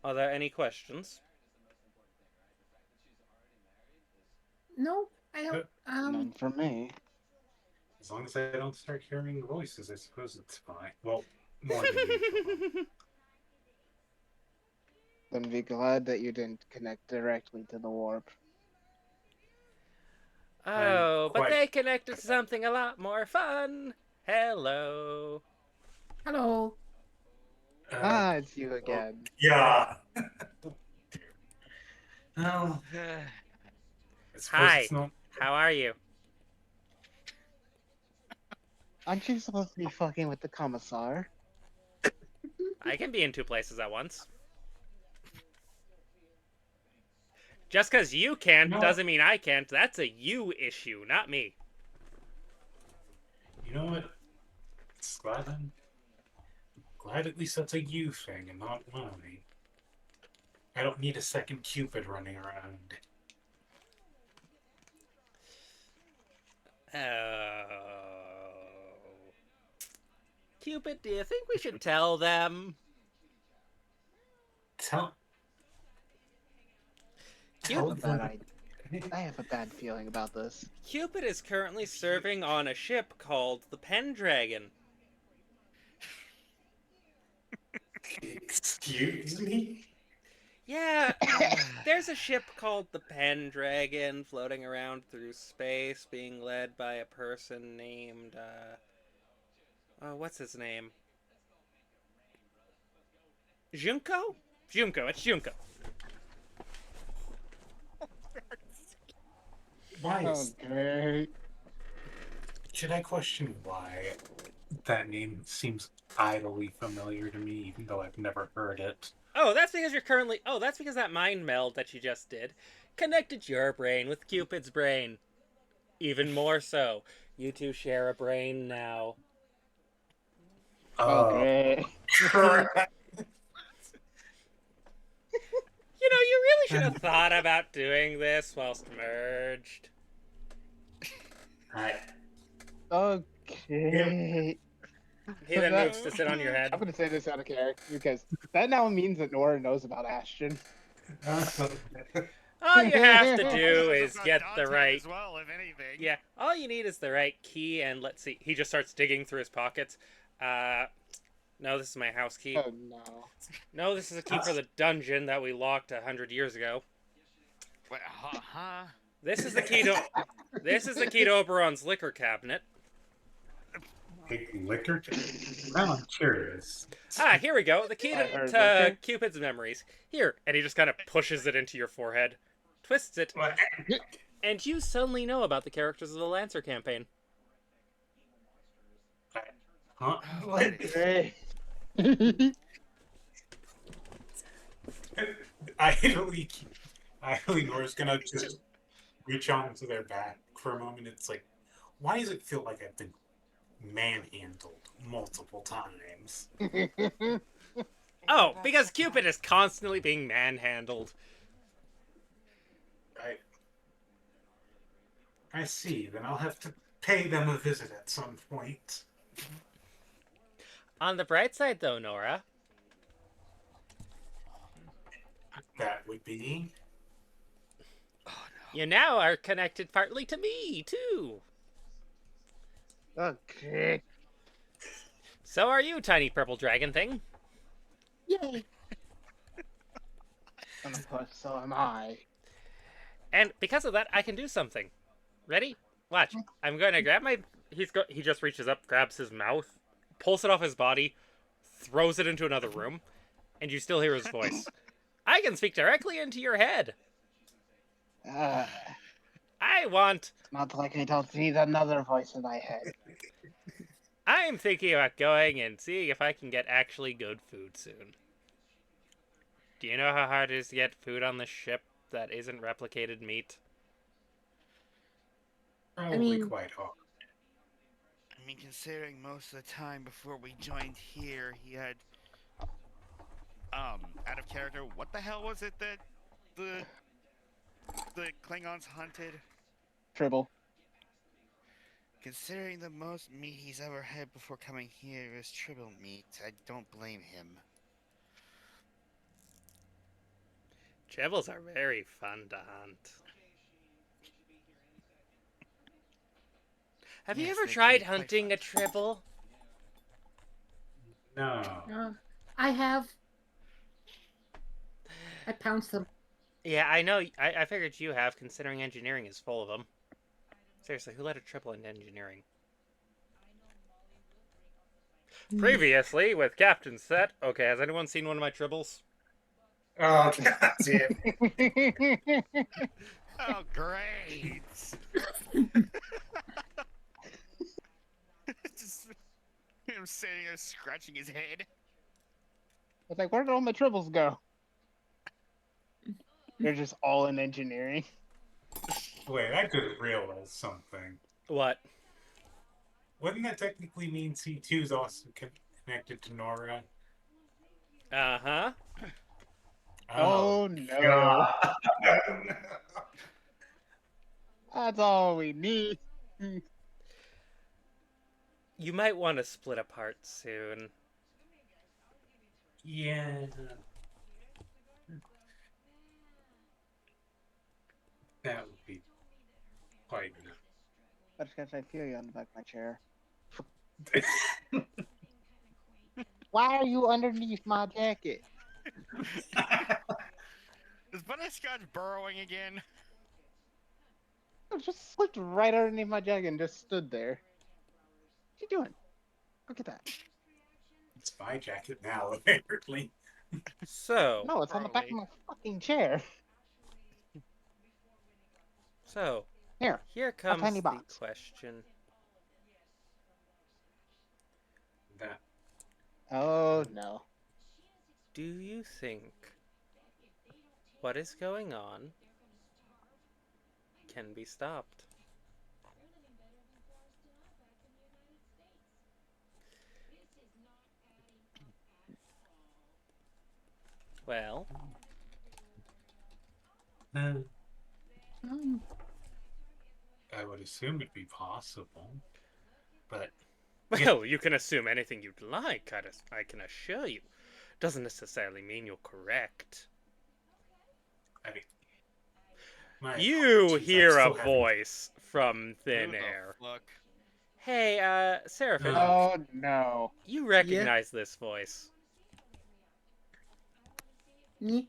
Are there any questions? No, I don't. None for me. As long as I don't start hearing voices, I suppose it's fine. Well, more than usual. Then be glad that you didn't connect directly to the warp. Oh, but quite- they connected to something a lot more fun. Hello. Hello. It's you again. Yeah. Well, I suppose Hi. it's not. How are you? Aren't you supposed to be fucking with the commissar? I can be in 2 places at once. Just because you can't No. doesn't mean I can't. That's a you issue, not me. You know what? Glad at least that's a you thing and not mine. I don't need a second Cupid running around. Oh. Cupid, do you think we should tell them? Tell I have, a Cupid, bad I have a bad feeling about this. Cupid is currently serving on a ship called the Pendragon. Excuse me? Yeah, there's a ship called the Pendragon floating around through space, being led by a person named, oh, what's his name? Junko? Junko, it's Junko. Why is, Okay. should I question why that name seems idly familiar to me, even though I've never heard it? Oh, that's because you're currently. Oh, that's because that mind meld that you just did connected your brain with Cupid's brain. Even more so. You two share a brain now. Oh, Okay. correct. You know, you really should have thought about doing this whilst merged. I, Okay. He then That- moves to sit on your head. I'm gonna say this out of character because that now means that Nora knows about Ashton. All you have to do Knows is about get the Dante right. as well, if anything. Yeah, all you need is the right key, and let's see. He just starts digging through his pockets. No, this is my house key. Oh no. No, this is a key for the dungeon that we locked 100 years ago. Wait, huh? This is the key to. This is the key to Oberon's liquor cabinet. liquor? Now I'm curious. Ah, here we go. The key I heard to liquor. Cupid's memories. Here, and he just kind of pushes it into your forehead, twists it, What? and you suddenly know about the characters of the Lancer campaign. Huh? What? Okay. Idly Nora's gonna just reach onto their back for a moment. It's like, why does it feel like I've been manhandled multiple times? Oh, because Cupid is constantly being manhandled. I see. Then I'll have to pay them a visit at some point. On the bright side, though, Nora, That would be. you now are connected partly to me, too. Okay. So are you, tiny purple dragon thing. Yay! And of course, so am I. And because of that, I can do something. Ready? Watch. I'm going to grab my... He just reaches up, grabs his mouth, pulls it off his body, throws it into another room, and you still hear his voice. I can speak directly into your head. It's I want... not like I don't need another voice in my head. I'm thinking about going and seeing if I can get actually good food soon. Do you know how hard it is to get food on this ship that isn't replicated meat? Probably mean- quite hard. I mean, considering most of the time before we joined here, he had, out of character, what the hell was it that the Klingons hunted? Tribble. Considering the most meat he's ever had before coming here is tribble meat, I don't blame him. Tribbles are very fun to hunt. Have you Yes, ever they can tried be quite hunting fun. a tribble? No. I have. I pounced them. Yeah, I know. I figured you have, considering engineering is full of them. Seriously, who let a tribble into engineering? Previously, with Captain Set. Okay, has anyone seen one of my tribbles? Oh, God damn. Oh, great! Just him sitting there scratching his head. It's like, where did all my tribbles go? They're just all in engineering. Wait, I could realize something. What? Wouldn't that technically mean C2 is also connected to Nora? Uh-huh. Oh no. God. That's all we need. You might want to split apart soon. Yeah. That would be quite That's because I feel you on the back of my chair. Why are you underneath my jacket? Is Butterscotch burrowing again? I just slipped right underneath my jacket and just stood there. What you doing? Look at that. It's my jacket now, apparently. So, No, it's on the back of Probably. my fucking chair. so, Here, here a comes tiny the box. question. That Oh no. Do you think what is going on can be stopped? Well, uh, Um, I would assume it'd be possible, but well, you can assume anything you'd like, I can assure you. Doesn't necessarily mean you're correct. I mean, my You apologies. I hear a still haven't. voice from thin Who the air. fuck? Hey, Seraphim, Uh, Oh no. you recognize this voice. yeah.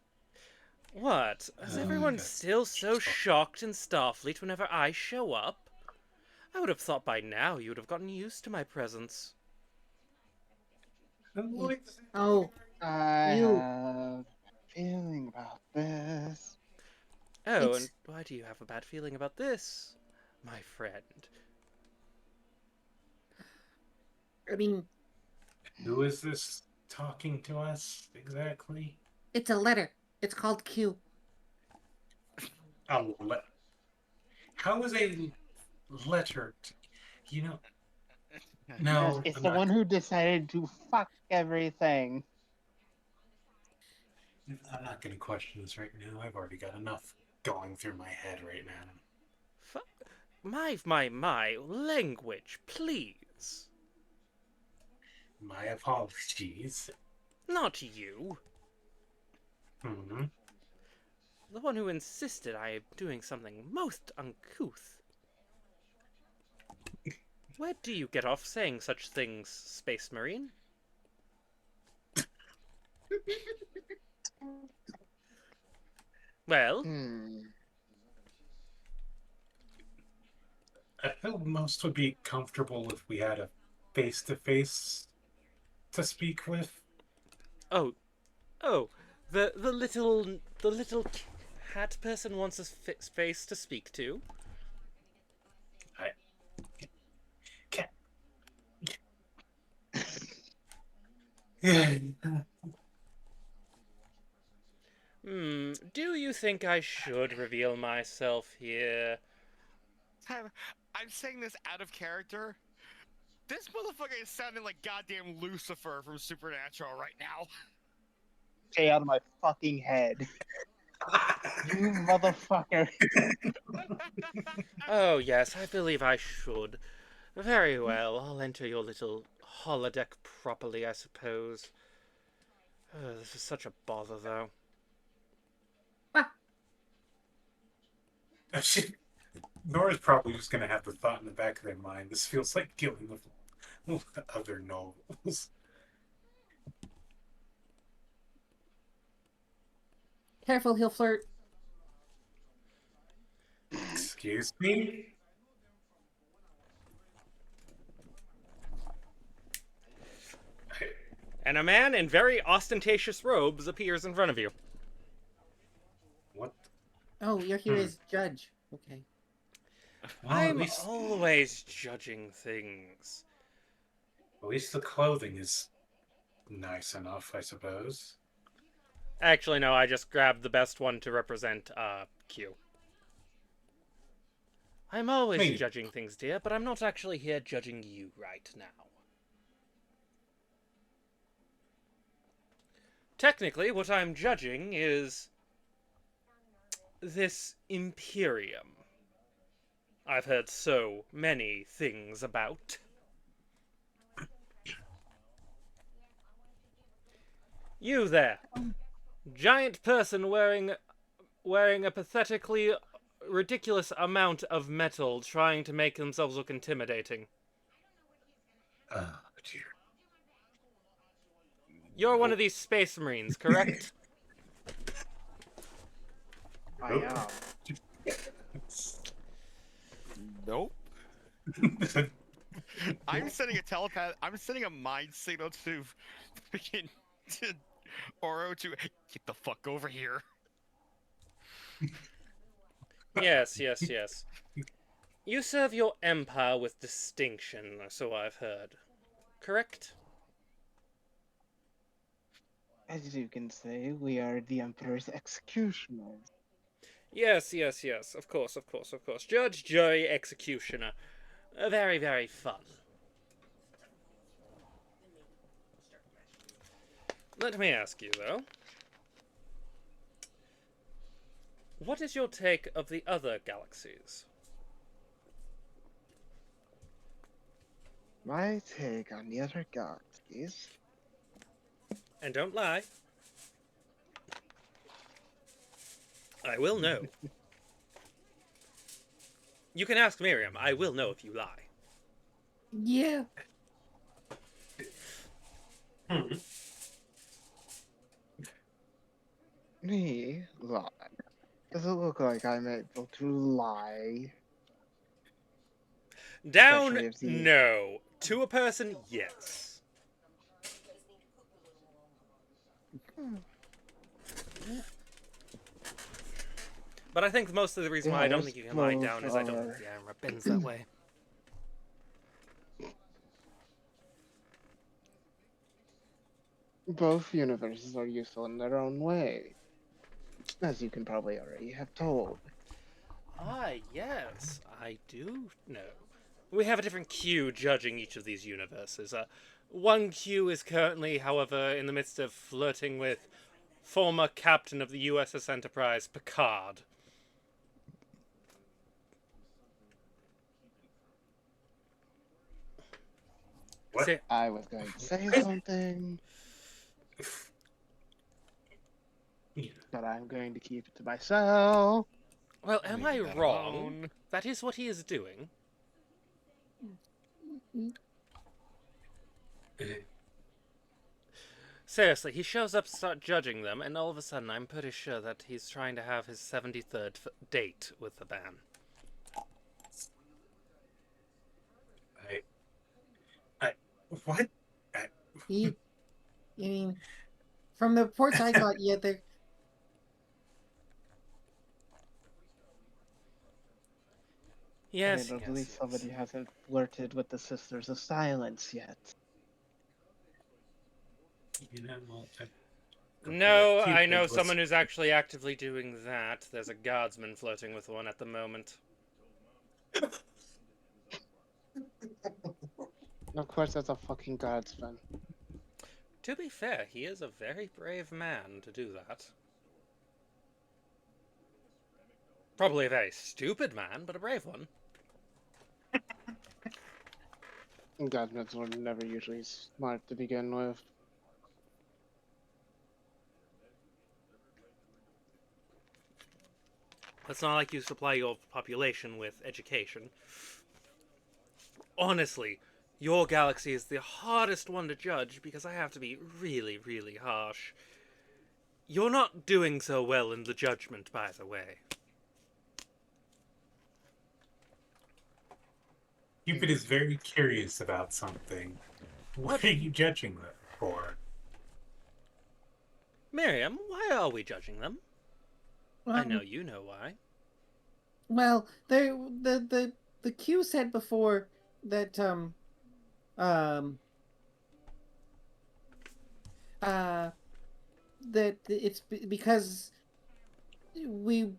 What? Is everyone that's still so just- shocked in Starfleet whenever I show up? I would have thought by now you would have gotten used to my presence. Who exactly Oh, I You- have a feeling about this. Oh, It's- and why do you have a bad feeling about this, my friend? I mean, Who is this talking to us exactly? it's a letter. It's called Q. A le- How is a letter? You know, Because no, it's I'm the not. one who decided to fuck everything. I'm not going to question this right now. I've already got enough going through my head right now. My language, please. My apologies. Not you. Hmm. The one who insisted I am doing something most uncouth. Where do you get off saying such things, Space Marine? Well, Hmm. I feel most would be comfortable if we had a face-to-face to speak with. oh, the little cat person wants a face to speak to. I can't. Yeah. Do you think I should reveal myself here? I'm saying this out of character. This motherfucker is sounding like goddamn Lucifer from Supernatural right now. Stay out of my fucking head. You motherfucker. Oh, yes, I believe I should. Very well, I'll enter your little holodeck properly, I suppose. This is such a bother, though. Nora's probably just going to have the thought in the back of their mind. This feels like dealing with other novels. Careful, he'll flirt. Excuse me? And a man in very ostentatious robes appears in front of you. What? Oh, you're here as judge. Okay. Well, at I'm least, always judging things. at least the clothing is nice enough, I suppose. Actually, no, I just grabbed the best one to represent, Q. I'm always Wait. judging things, dear, but I'm not actually here judging you right now. Technically, what I'm judging is this Imperium I've heard so many things about. You there, giant person wearing a pathetically ridiculous amount of metal, trying to make themselves look intimidating. Oh, dear. You're one of these space marines, correct? I am. Nope. I'm sending a telepath. I'm sending a mind signal to freaking to Oro to get the fuck over here. Yes, yes, yes. You serve your empire with distinction, so I've heard. Correct? As you can say, we are the Emperor's executioners. Yes, yes, yes. Of course, of course, of course. Judge, jury, executioner. Very, very fun. Let me ask you, though. What is your take of the other galaxies? My take on the other galaxies. And don't lie. I will know. You can ask Miriam. I will know if you lie. Yeah. Hmm. Me lie. Does it look like I'm able to lie? Down, Especially if the no. To a person, yes. But I think most of the reason the why I don't others think you can lie both down is I don't think are. the camera bends that way. Both universes are useful in their own way, as you can probably already have told. Ah, yes, I do know. We have a different Q judging each of these universes. One Q is currently, however, in the midst of flirting with former captain of the USS Enterprise, Picard. What? Say, I was going to say something, Yeah. but I'm going to keep it to myself. well, am I Leave that wrong? alone. That is what he is doing. Seriously, he shows up to start judging them, and all of a sudden I'm pretty sure that he's trying to have his 73rd date with the band. I, I, what? I, He, I mean, from the reports I got, yeah, they're Yes, Admittedly, yes, yes. somebody hasn't flirted with the Sisters of Silence yet. you know, well, No, I Cupid know was. someone who's actually actively doing that. There's a guardsman flirting with one at the moment. Of course, that's a fucking guardsman. To be fair, he is a very brave man to do that. Probably a very stupid man, but a brave one. Guardsmen were never usually smart to begin with. It's not like you supply your population with education. Honestly, your galaxy is the hardest one to judge because I have to be really, really harsh. You're not doing so well in the judgment, by the way. Cupid is very curious about something. What What? are you judging them for? Miriam, why are we judging them? I know um, you know why. well, they the Q said before that um uh that it's because we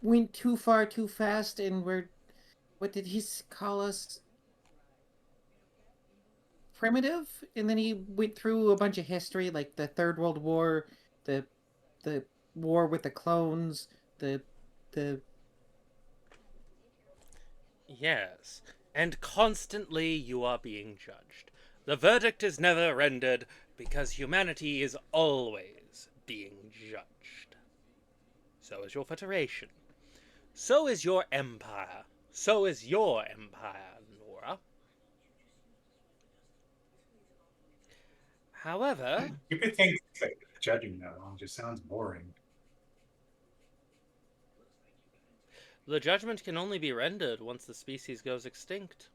went too far too fast and we're what did he call us, primitive, and then he went through a bunch of history like the Third World War, the the war with the clones, the the Yes, and constantly you are being judged. The verdict is never rendered because humanity is always being judged. So is your Federation. So is your empire. So is your empire, Nora. However, Cupid thinks like judging that long just sounds boring. The judgment can only be rendered once the species goes extinct.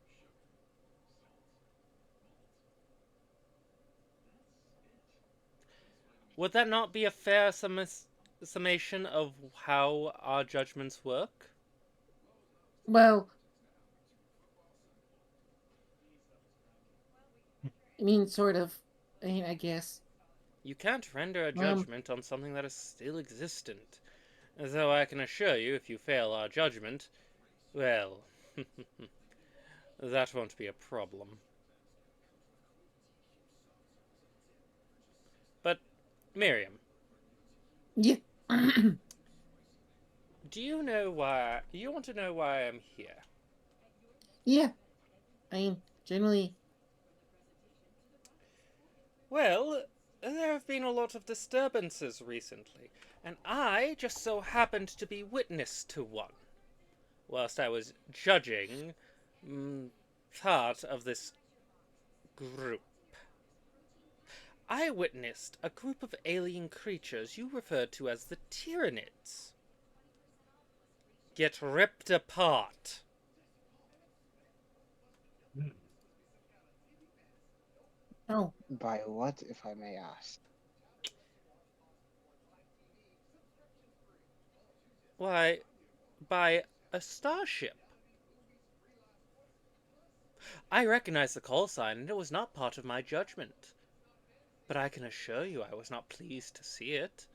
Would that not be a fair summation of how our judgments work? Well, I mean, sort of. I mean, I guess. You can't render a Um, judgment on something that is still existent. Though I can assure you, if you fail our judgment, well, that won't be a problem. But, Miriam, yeah. do you know why? You want to know why I'm here? Yeah. I mean, generally. Well, there have been a lot of disturbances recently, and I just so happened to be witness to one whilst I was judging part of this group. I witnessed a group of alien creatures you referred to as the Tyranids get ripped apart. Hmm. Oh, By what, if I may ask? Why, by a starship. I recognized the call sign, and it was not part of my judgment. But I can assure you I was not pleased to see it.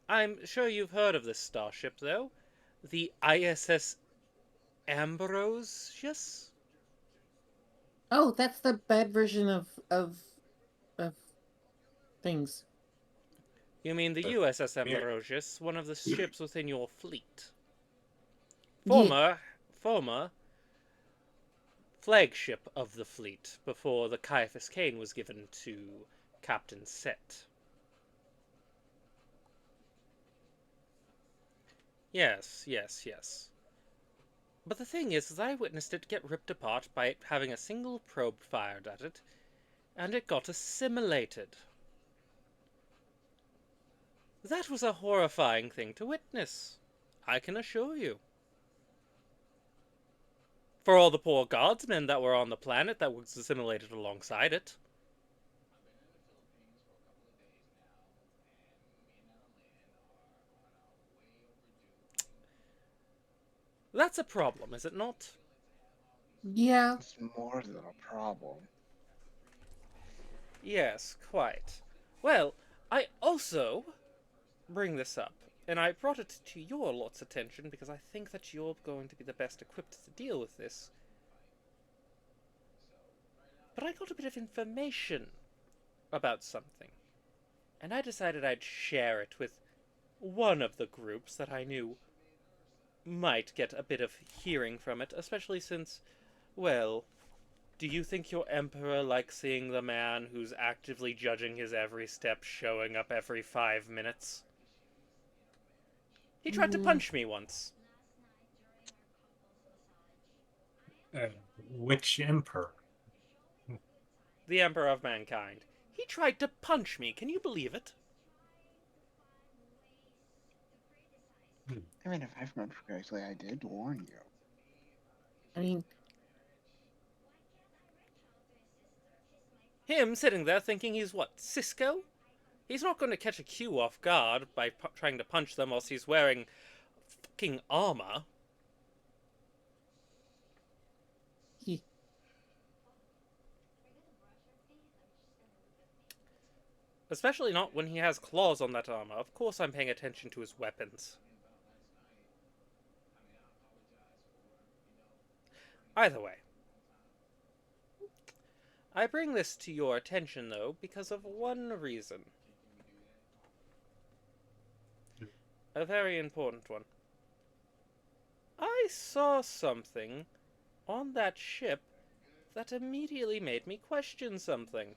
I'm sure you've heard of this starship, though. The ISS Ambrosius? oh, that's the bad version of things. You mean the But USS Mir- Ambrosius, one of the ships within your fleet. Yeah. Former flagship of the fleet before the Caiaphas Cain was given to Captain Set. Yes. But the thing is I witnessed it get ripped apart by it having a single probe fired at it, and it got assimilated. That was a horrifying thing to witness, I can assure you. For all the poor guardsmen that were on the planet that was assimilated alongside it. That's a problem, is it not? Yeah. It's more than a problem. Yes, quite. Well, I also bring this up, and I brought it to your lot's attention because I think that you're going to be the best equipped to deal with this. But I got a bit of information about something, and I decided I'd share it with one of the groups that I knew might get a bit of hearing from it, especially since, well, do you think your emperor likes seeing the man who's actively judging his every step showing up every 5 minutes? He tried to Mm, punch me once. uh, which emperor? The emperor of mankind. He tried to punch me, can you believe it? I mean, if I remember correctly, I did warn you. I mean, Him sitting there thinking he's what, Cisco? He's not going to catch a Q off guard by trying to punch them whilst he's wearing fucking armor. he, Especially not when he has claws on that armor. Of course I'm paying attention to his weapons. Either way. I bring this to your attention, though, because of one reason. A very important one. I saw something on that ship that immediately made me question something.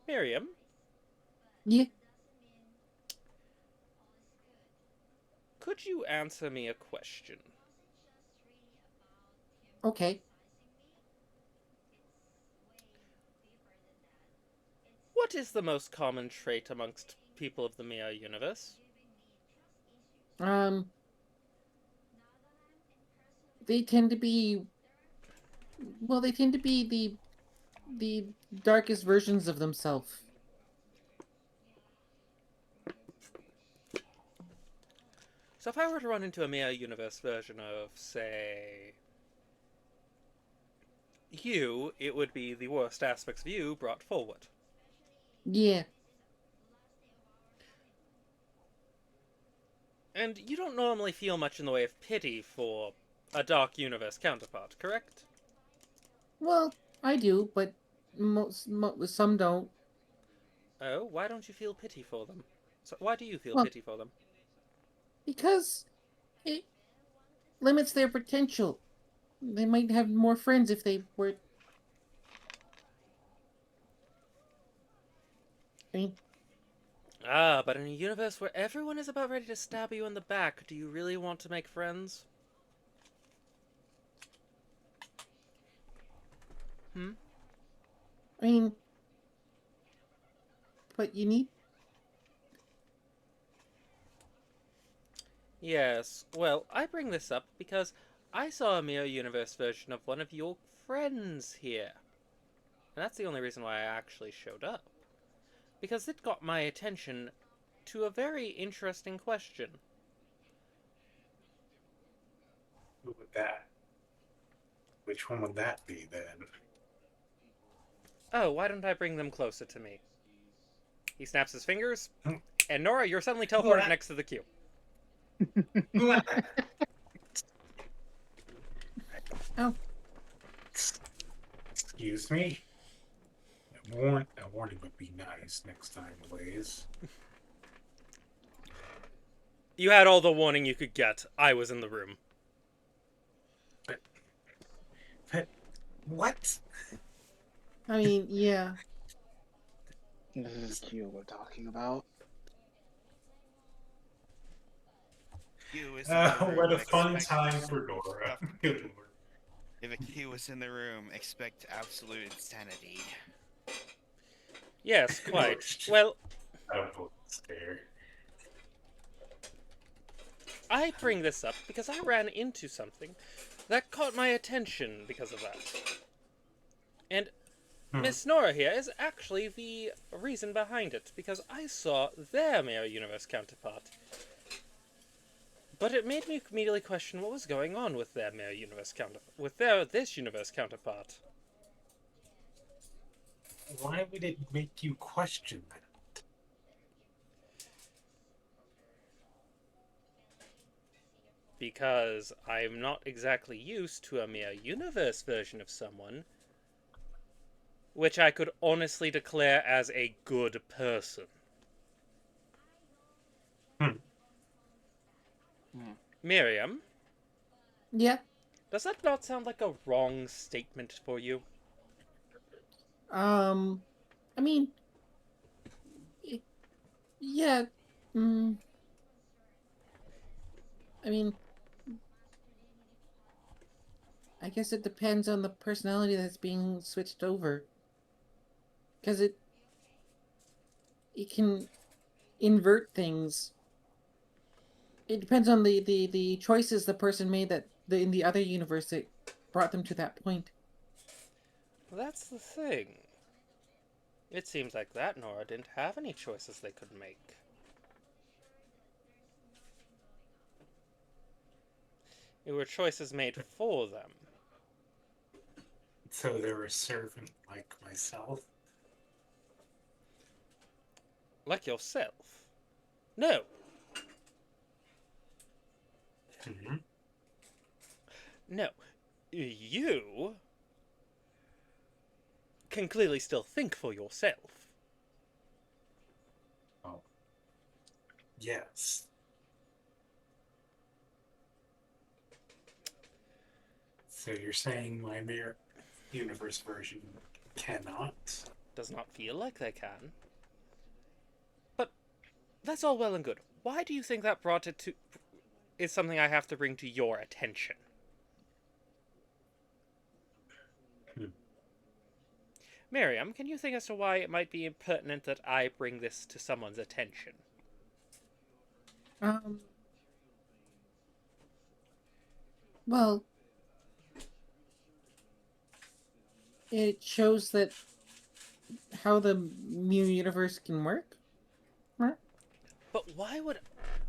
Miriam, yeah. could you answer me a question? Okay. What is the most common trait amongst people of the Mirror Universe? Um, they tend to be, well, they tend to be the darkest versions of themselves. So if I were to run into a Mirror Universe version of, say, you, it would be the worst aspects of you brought forward. Yeah. And you don't normally feel much in the way of pity for a Dark Universe counterpart, correct? Well, I do, but some don't. Oh, why don't you feel pity for them? So why do you feel Well, pity for them? because it limits their potential. They might have more friends if they were. I mean, Ah, but in a universe where everyone is about ready to stab you in the back, do you really want to make friends? Hmm? I mean, but you need. Yes, well, I bring this up because I saw a Mirror Universe version of one of your friends here. And that's the only reason why I actually showed up. Because it got my attention to a very interesting question. Who would that? Which one would that be then? Oh, why don't I bring them closer to me? He snaps his fingers, Hmm. and Nora, you're suddenly teleported What? next to the queue. Oh, Excuse me? A warning would be nice next time, please. You had all the warning you could get. I was in the room. But what? I mean, yeah. This is Q we're talking about. Q is in the room. What a fun expect time for Nora. stuff- Good lord. If a Q is in the room, expect absolute insanity. Yes, quite. Well, I don't believe it's fair. I bring this up because I ran into something that caught my attention because of that. And Miss Nora here is actually the reason behind it, because I saw their Mirror Universe counterpart. But it made me immediately question what was going on with their Mirror Universe this universe counterpart. Why would it make you question that? Because I'm not exactly used to a Mirror Universe version of someone, which I could honestly declare as a good person. Miriam, Yeah. does that not sound like a wrong statement for you? I mean, it, yeah. Mm, I mean, I guess it depends on the personality that's being switched over. Because it can invert things. It depends on the choices the person made in the other universe that brought them to that point. That's the thing. It seems like that Nora didn't have any choices they could make. It were choices made for them. So they're a servant like myself? Like yourself. No. Mm-hmm. No. You can clearly still think for yourself. Oh. Yes. So you're saying my Mirror Universe version cannot? Does not feel like they can. But that's all well and good. Why do you think that is something I have to bring to your attention? Miriam, can you think as to why it might be pertinent that I bring this to someone's attention? Um. Well, it shows that how the Mew universe can work. Right? But why would...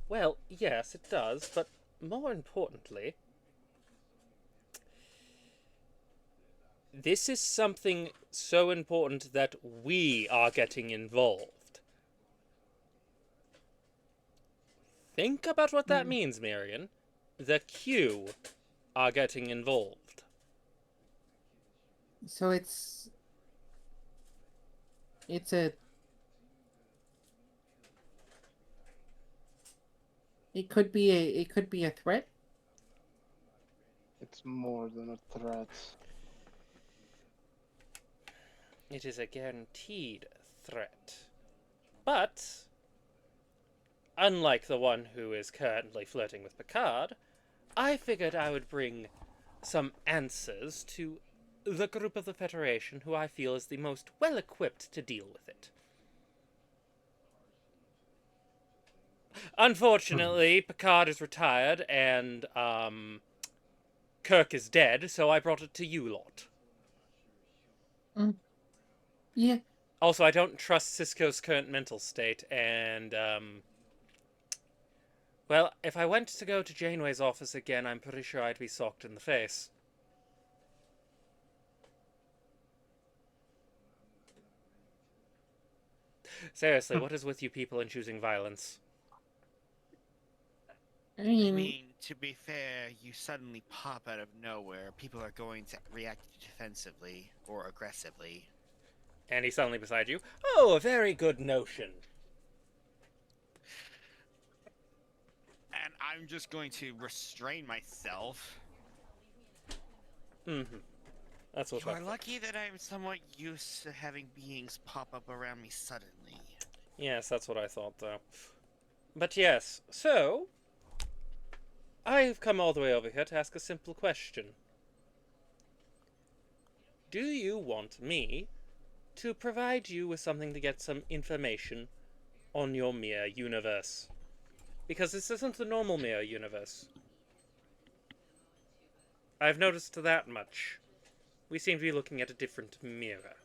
Well, yes, it does, but more importantly, this is something so important that we are getting involved. Think about what that means, Marion. The Q are getting involved. So it's a it could be a threat. It's more than a threat. It is a guaranteed threat. But, unlike the one who is currently flirting with Picard, I figured I would bring some answers to the group of the Federation who I feel is the most well equipped to deal with it. Unfortunately, Picard is retired and Kirk is dead, so I brought it to you lot. Yeah. Also, I don't trust Cisco's current mental state, and well, if I went to go to Janeway's office again, I'm pretty sure I'd be socked in the face. Seriously, what is with you people in choosing violence? I I mean, mean, to be fair, you suddenly pop out of nowhere. People are going to react defensively or aggressively. And he's suddenly beside you. Oh, a very good notion. And I'm just going to restrain myself. Mm-hmm. That's what's You are up. lucky that I'm somewhat used to having beings pop up around me suddenly. Yes, that's what I thought, though. But yes, so... I've come all the way over here to ask a simple question. Do you want me to provide you with something to get some information on your mirror universe? Because this isn't the normal mirror universe. I've noticed that much. We seem to be looking at a different mirror.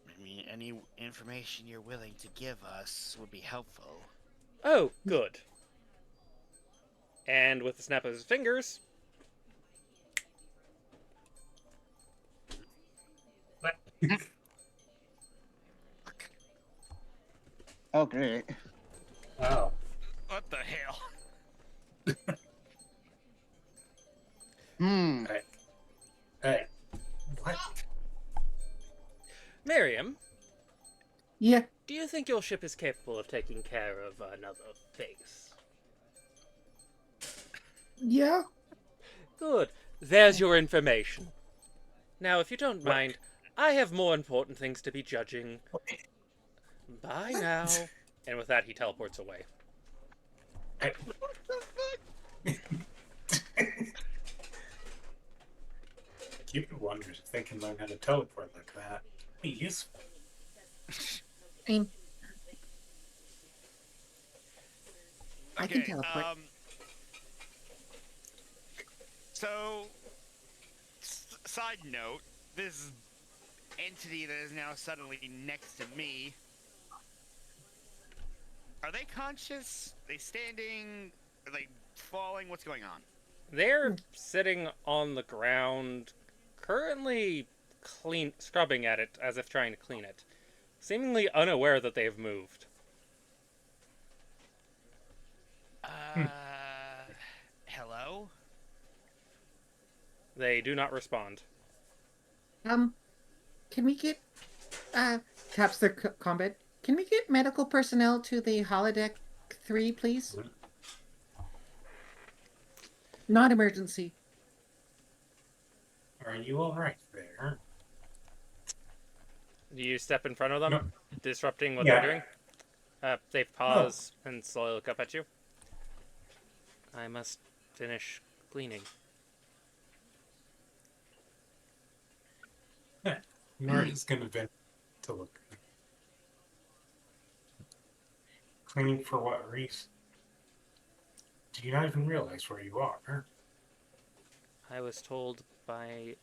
I mean, any information you're willing to give us would be helpful. Oh, good. And with the snap of his fingers, Oh, great. Oh. What the hell? Hey. Hey. What? Miriam, yeah. do you think your ship is capable of taking care of another face? Yeah. Good. There's your information. Now, if you don't What? mind, I have more important things to be judging. Bye now. And with that, he teleports away. Hey. Cupid wonders if they can learn how to teleport like that. Be useful. I mean, I can Okay, teleport. So, side note, this entity that is now suddenly next to me, are they conscious? Are they standing? Are they falling? What's going on? They're sitting on the ground, currently scrubbing at it as if trying to clean it, seemingly unaware that they've moved. Hello? They do not respond. Can we get taps their combat? Can we get medical personnel to the holodeck 3, please? Not emergency. Are you alright there? Do you step in front of them, No. disrupting what Yeah. they're doing? They pause and slowly look up at you. I must finish cleaning. Nora is going to bend to look. Cleaning for what reason? Do you not even realize where you are? I was told by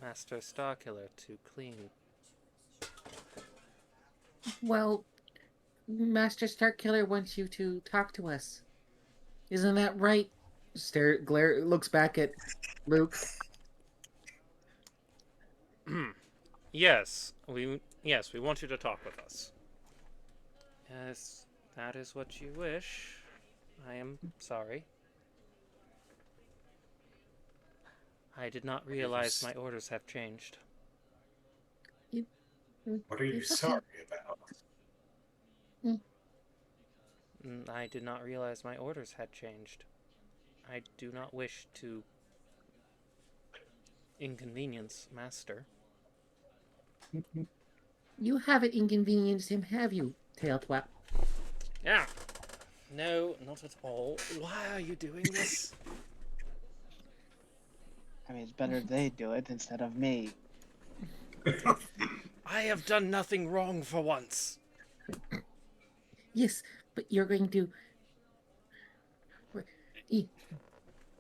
Master Starkiller to clean. Well, Master Starkiller wants you to talk to us. Isn't that right? Looks back at Luke. Yes, we want you to talk with us. Yes, that is what you wish. I am sorry. I did not realize my orders have changed. What are you It's okay. sorry about? I did not realize my orders had changed. I do not wish to inconvenience Master. You haven't inconvenienced him, have you, Tail Twap? Yeah. No, not at all. Why are you doing this? I mean, it's better they do it instead of me. I have done nothing wrong for once. Yes, but you're going to.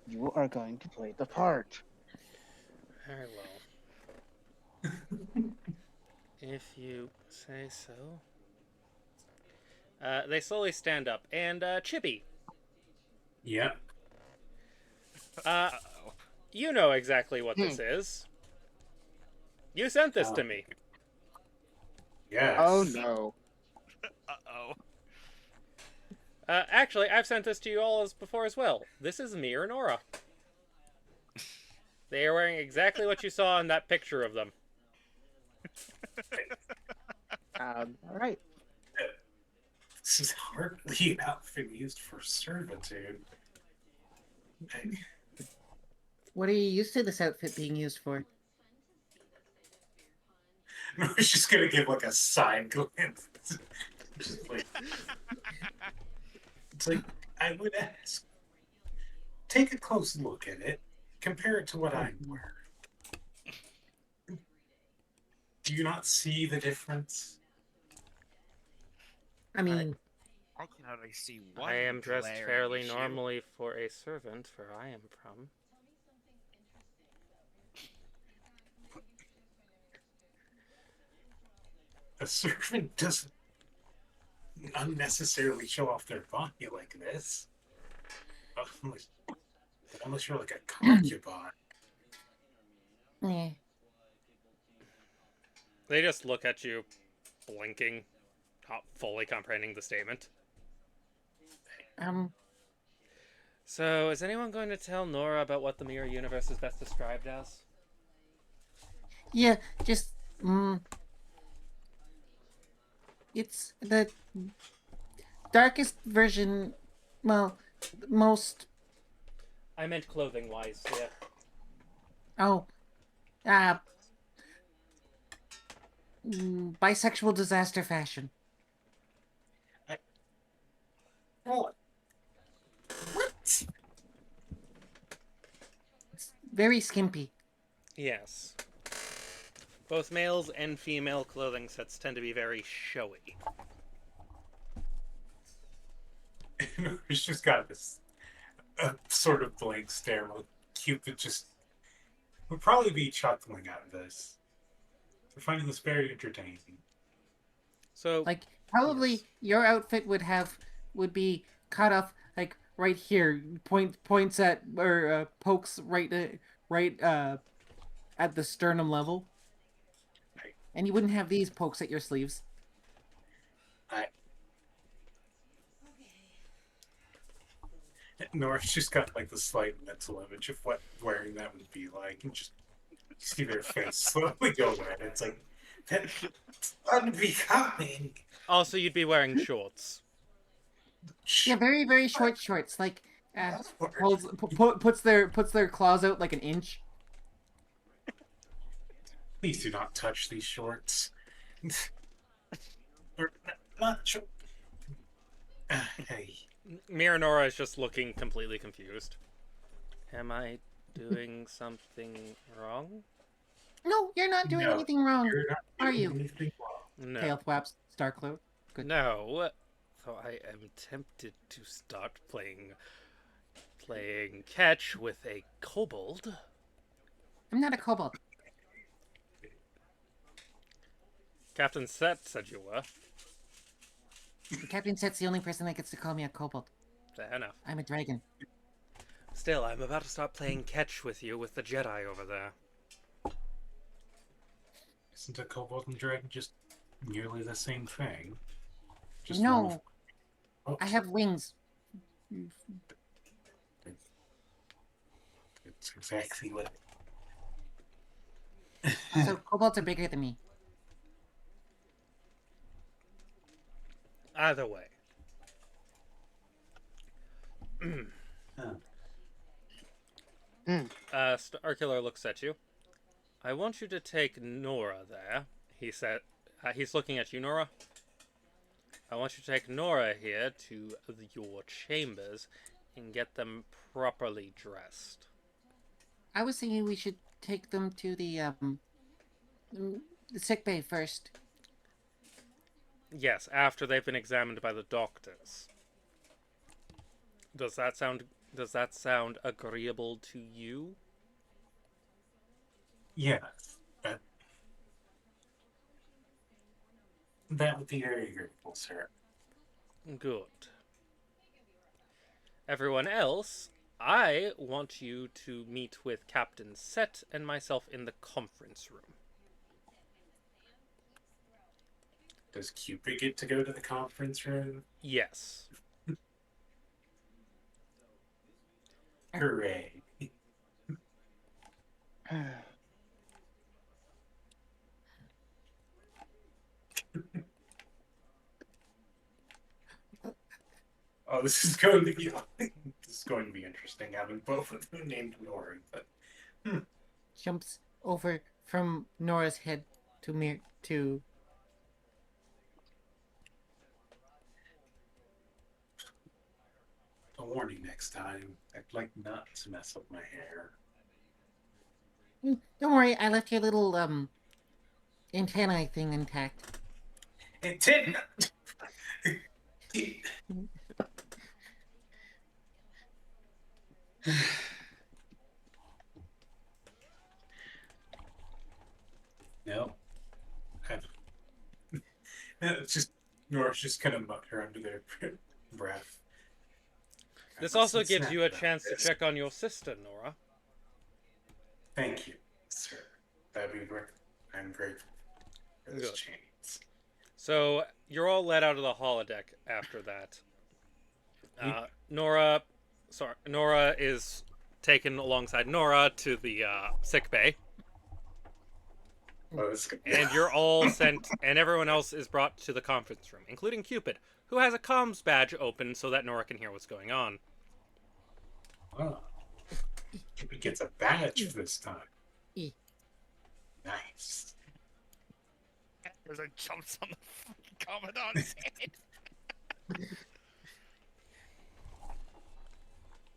You are going to play the part. Very well. If you say so. They slowly stand up, and Chippy, Yeah. you know exactly what this is. You sent this to me. Yes. Oh no. Uh-oh. Actually, I've sent this to you all before as well. This is Mir and Aura. They are wearing exactly what you saw in that picture of them. All right. This is hardly an outfit used for servitude. What are you used to this outfit being used for? I was just gonna give like a side glance. Just like, it's like I would ask. Take a close look at it. Compare it to what I'm wearing. Do you not see the difference? I mean, I can already see one. I am dressed glaring fairly issue. normally for a servant, for I am from. A servant doesn't unnecessarily show off their body like this. Unless you're like a concubine. eh. They just look at you, blinking, not fully comprehending the statement. So, is anyone going to tell Nora about what the mirror universe is best described as? Yeah, just, it's the darkest version, well, most, I meant clothing-wise, yeah. oh, bisexual disaster fashion. What? What? It's very skimpy. Yes. Both males and female clothing sets tend to be very showy. He's just got this sort of blank stare. Like Cupid just would probably be chuckling at this. They're finding this very entertaining. So, Like, probably yes. your outfit would be cut off, like, right here, points at, or, pokes right at the sternum level. Right. And you wouldn't have these pokes at your sleeves. Nora's just got like the slight mental image of what wearing that would be like, and just see their face slowly go red. It's like that's unbecoming. Also, you'd be wearing shorts. Yeah, very, very short shorts. Like, puts their claws out like an inch. Please do not touch these shorts. They're not short. Hey. Miranora is just looking completely confused. Am I doing something wrong? No, you're not doing No, anything wrong. you're not Are doing you? anything wrong. No. Tail flaps, Starcloak. Good. No. So I am tempted to start playing catch with a kobold. I'm not a kobold. Captain Set said you were. The Captain Set's the only person that gets to call me a kobold. Fair enough. I'm a dragon. Still, I'm about to start playing catch with you with the Jedi over there. Isn't a kobold and dragon just nearly the same thing? Just No. one with- I have wings. It's exactly what. Also, kobolds are bigger than me. Either way. Starkiller looks at you. I want you to take Nora there. He said. He's looking at you, Nora. I want you to take Nora here to your chambers and get them properly dressed. I was thinking we should take them to the sick bay first. Yes, after they've been examined by the doctors. Does that sound agreeable to you? Yes, that would be very agreeable, sir. Good. Everyone else, I want you to meet with Captain Set and myself in the conference room. Does Cupid get to go to the conference room? Yes. Hooray! Oh, this is going to be interesting having both of them named Nora. But Jumps over from Nora's head to a warning next time. I'd like not to mess up my hair. Don't worry, I left your little antennae thing intact. Antenna. No. It's just Nora's just kind of mutter under their breath. This also gives you a chance to check on your sister, Nora. Thank you, sir. That'd be great. I'm grateful for this Good. chance. So, you're all let out of the holodeck after that. Nora is taken alongside Nora to the sick bay. Oh, this- And you're all sent, and everyone else is brought to the conference room, including Cupid, who has a comms badge open so that Nora can hear what's going on. Oh. Cupid gets a badge this time. E. Nice. As I jumps on the fucking Commandant's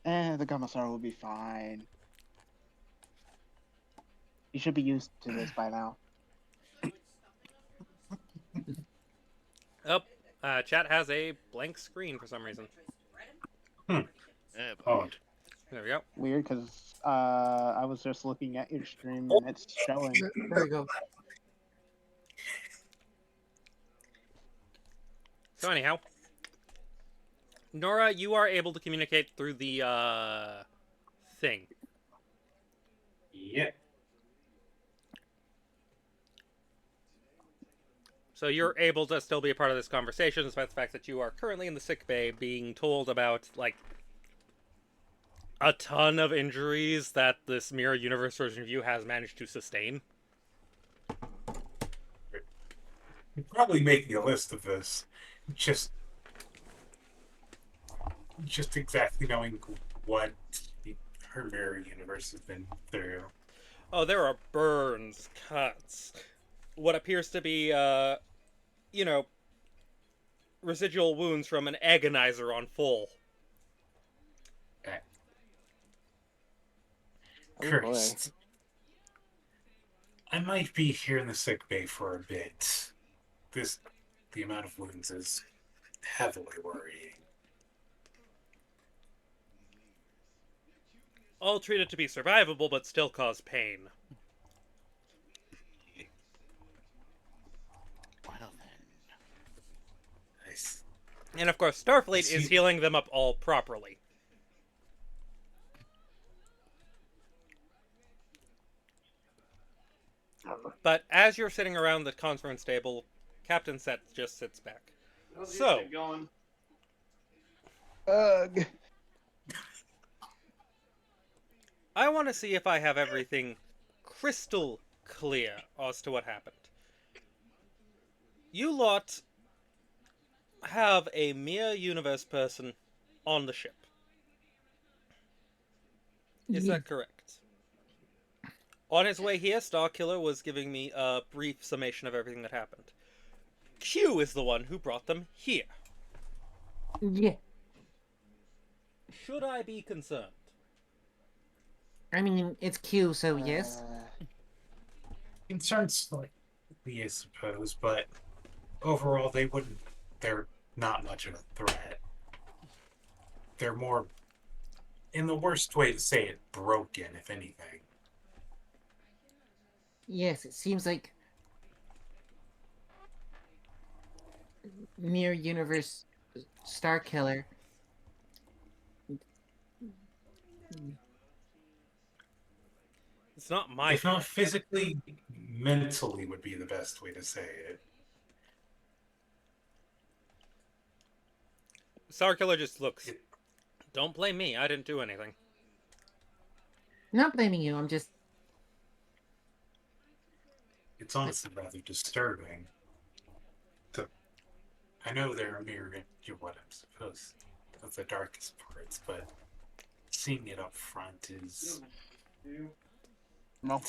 head. The Commissar will be fine. You should be used to this by now. Oh, chat has a blank screen for some reason. Yeah, Oh, There we go. Weird, because I was just looking at your stream and it's showing. There we go. So anyhow, Nora, you are able to communicate through the thing. yeah. So you're able to still be a part of this conversation, despite the fact that you are currently in the sick bay, being told about like a ton of injuries that this mirror universe version of you has managed to sustain. I'm probably making a list of this. Just exactly knowing what her mirror universe has been through. Oh, there are burns, cuts, what appears to be, residual wounds from an agonizer on full. Oh, boy. Cursed. I might be here in the sick bay for a bit. The amount of wounds is heavily worrying. All treated to be survivable, but still cause pain. Well then. Nice. And of course, Starfleet See- is healing them up all properly. But as you're sitting around the conference table, Captain Set just sits back. How's So- your shit going? Ugh. I want to see if I have everything crystal clear as to what happened. You lot have a mere universe person on the ship. Is Yeah. that correct? On his way here, Starkiller was giving me a brief summation of everything that happened. Q is the one who brought them here. Yeah. Should I be concerned? I mean, it's Q, so yes. Concerned slightly, I suppose, but overall they wouldn't. They're not much of a threat. They're more, in the worst way to say it, broken, if anything. Yes, it seems like Mirror Universe Star Killer. It's not my If not fault. physically, mentally would be the best way to say it. Starkiller just looks. Don't blame me, I didn't do anything. Not blaming you, I'm just. It's honestly rather disturbing. I know they're a mirror into what I'm supposed of the darkest parts, but seeing it up front is No,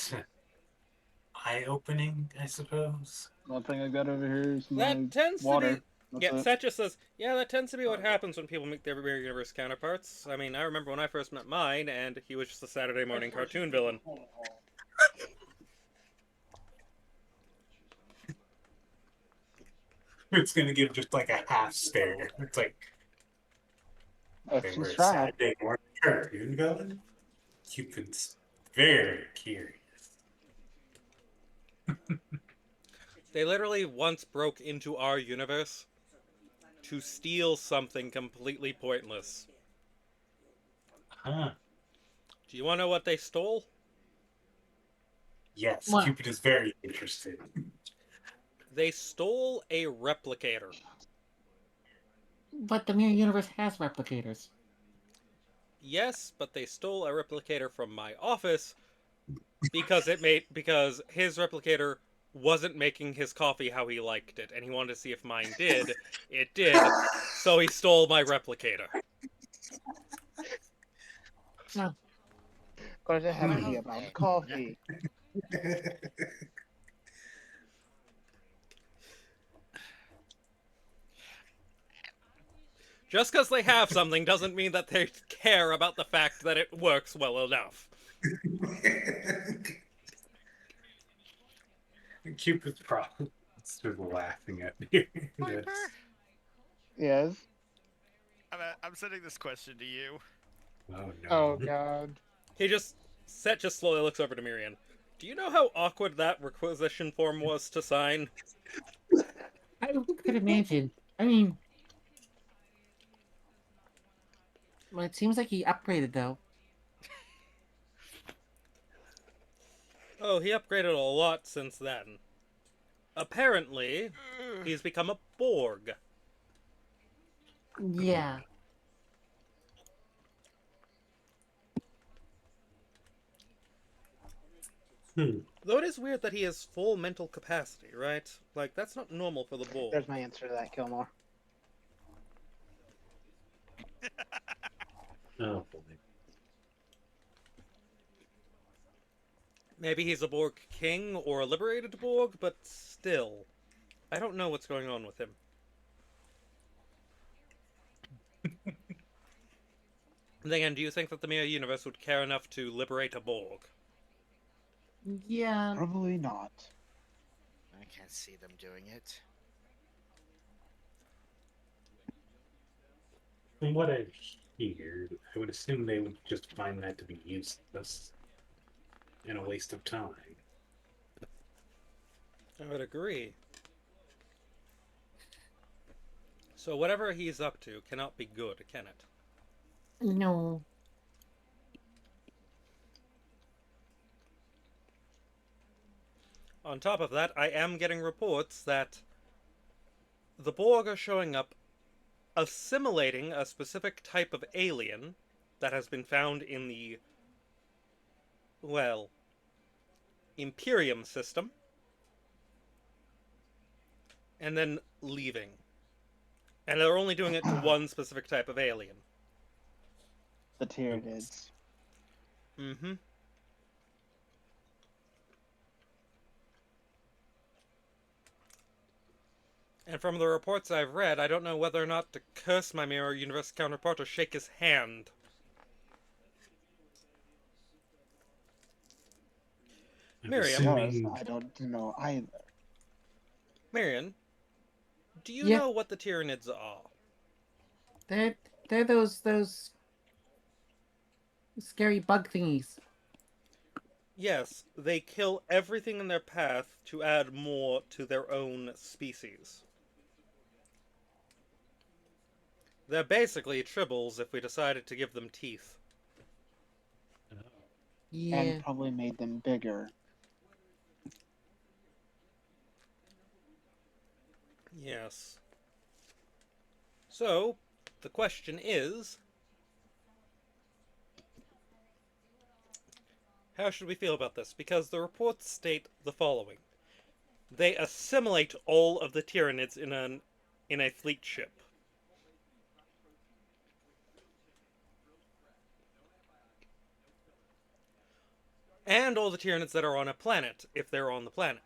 eye-opening, I suppose. one thing I got over here is my That tends water. to be. That's Yeah, it. Seth just says, yeah, that tends to be what happens when people meet their Mirror Universe counterparts. I mean, I remember when I first met mine, and he was just a Saturday morning cartoon villain. It's gonna give just like a half stare. It's like they were She's a trying. Saturday morning cartoon villain. Cupid's very curious. They literally once broke into our universe to steal something completely pointless. Huh. Do you want to know what they stole? Yes, What? Cupid is very interested. They stole a replicator. But the Mirror Universe has replicators. Yes, but they stole a replicator from my office because his replicator wasn't making his coffee how he liked it, and he wanted to see if mine did. It did, so he stole my replicator. No. Because it had to be about coffee. Just because they have something doesn't mean that they care about the fact that it works well enough. Cupid's probably stood laughing at me. Piper, Yes. I'm sending this question to you. Oh no. Oh God. Set just slowly looks over to Miriam. Do you know how awkward that requisition form was to sign? I could imagine. I mean. Well, it seems like he upgraded, though. Oh, he upgraded a lot since then. Apparently, he's become a Borg. Yeah. Though it is weird that he has full mental capacity, right? Like, that's not normal for the Borg. There's my answer to that, Kilmore. Oh boy. Maybe he's a Borg king or a liberated Borg, but still. I don't know what's going on with him. Then again, do you think that the Mirror Universe would care enough to liberate a Borg? Yeah. Probably not. I can't see them doing it. From what I've heard, I would assume they would just find that to be useless and a waste of time. I would agree. So whatever he's up to cannot be good, can it? No. On top of that, I am getting reports that the Borg are showing up assimilating a specific type of alien that has been found in the, well, Imperium system, and then leaving. And they're only doing it to one specific type of alien. The Tyranids. Mm-hmm. And from the reports I've read, I don't know whether or not to curse my Mirror Universe counterpart or shake his hand. I'm Miriam? assuming I don't know either. Marion, do you Yeah. know what the Tyranids are? They're they're those scary bug thingies. Yes, they kill everything in their path to add more to their own species. They're basically tribbles if we decided to give them teeth. Yeah. And probably made them bigger. Yes. So, the question is, how should we feel about this? Because the reports state the following. They assimilate all of the Tyranids in a fleet ship. And all the Tyranids that are on a planet, if they're on the planet.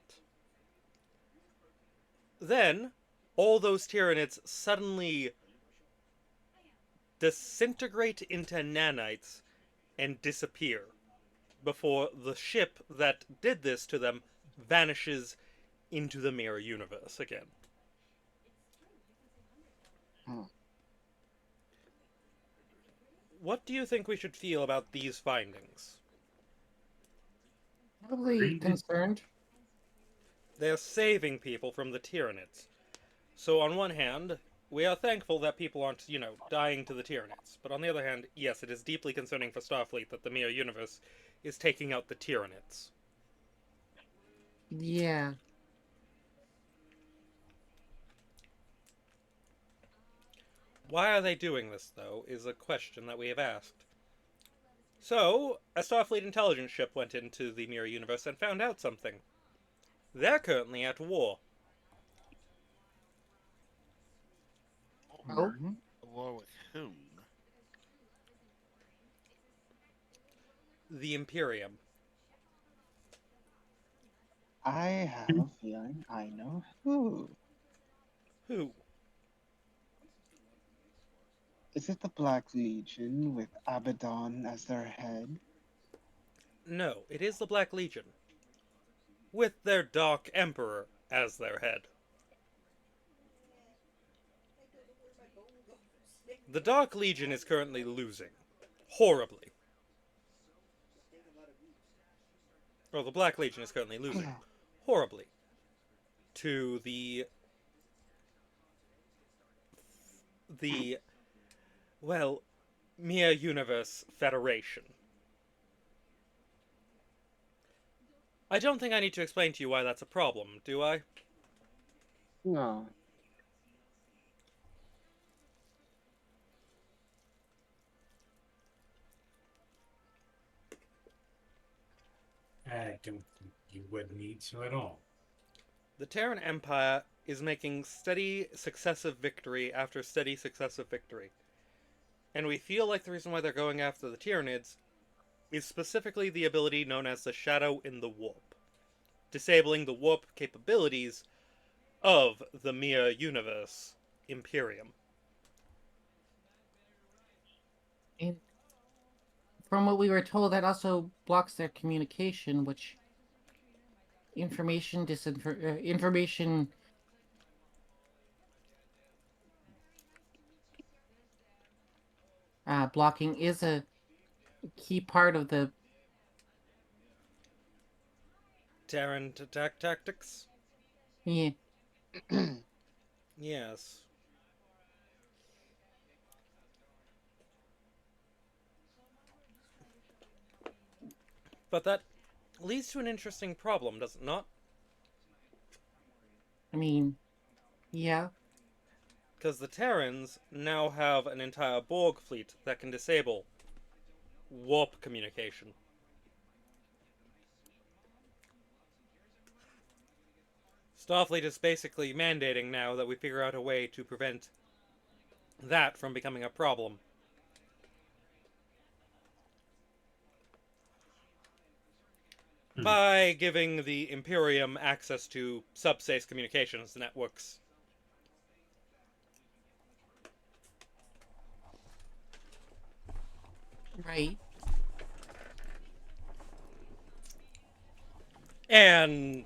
Then, all those Tyranids suddenly disintegrate into nanites and disappear before the ship that did this to them vanishes into the mirror universe again. Hmm. What do you think we should feel about these findings? Probably concerned. They're saving people from the Tyranids. So on one hand, we are thankful that people aren't, dying to the Tyranids. But on the other hand, yes, it is deeply concerning for Starfleet that the mirror universe is taking out the Tyranids. Yeah. Why are they doing this, though, is a question that we have asked. So, a Starfleet intelligence ship went into the mirror universe and found out something. They're currently at war. Oh. Mhm. War with whom? The Imperium. I have a feeling I know who. Who? Is it the Black Legion with Abaddon as their head? No, it is the Black Legion. With their Dark Emperor as their head. The Dark Legion is currently losing. Horribly. Well, the Black Legion is currently losing. Horribly. To the well, Mirror Universe Federation. I don't think I need to explain to you why that's a problem, do I? No. I don't think you would need to at all. The Terran Empire is making steady successive victory after steady successive victory. And we feel like the reason why they're going after the Tyranids is specifically the ability known as the Shadow in the Warp, disabling the warp capabilities of the Mirror Universe Imperium. And from what we were told, that also blocks their communication, which information blocking is a key part of the. Terran attack tactics? Yeah, Yes. But that leads to an interesting problem, does it not? I mean, yeah, Because the Terrans now have an entire Borg fleet that can disable warp communication. Starfleet is basically mandating now that we figure out a way to prevent that from becoming a problem. By giving the Imperium access to subspace communications networks. right. And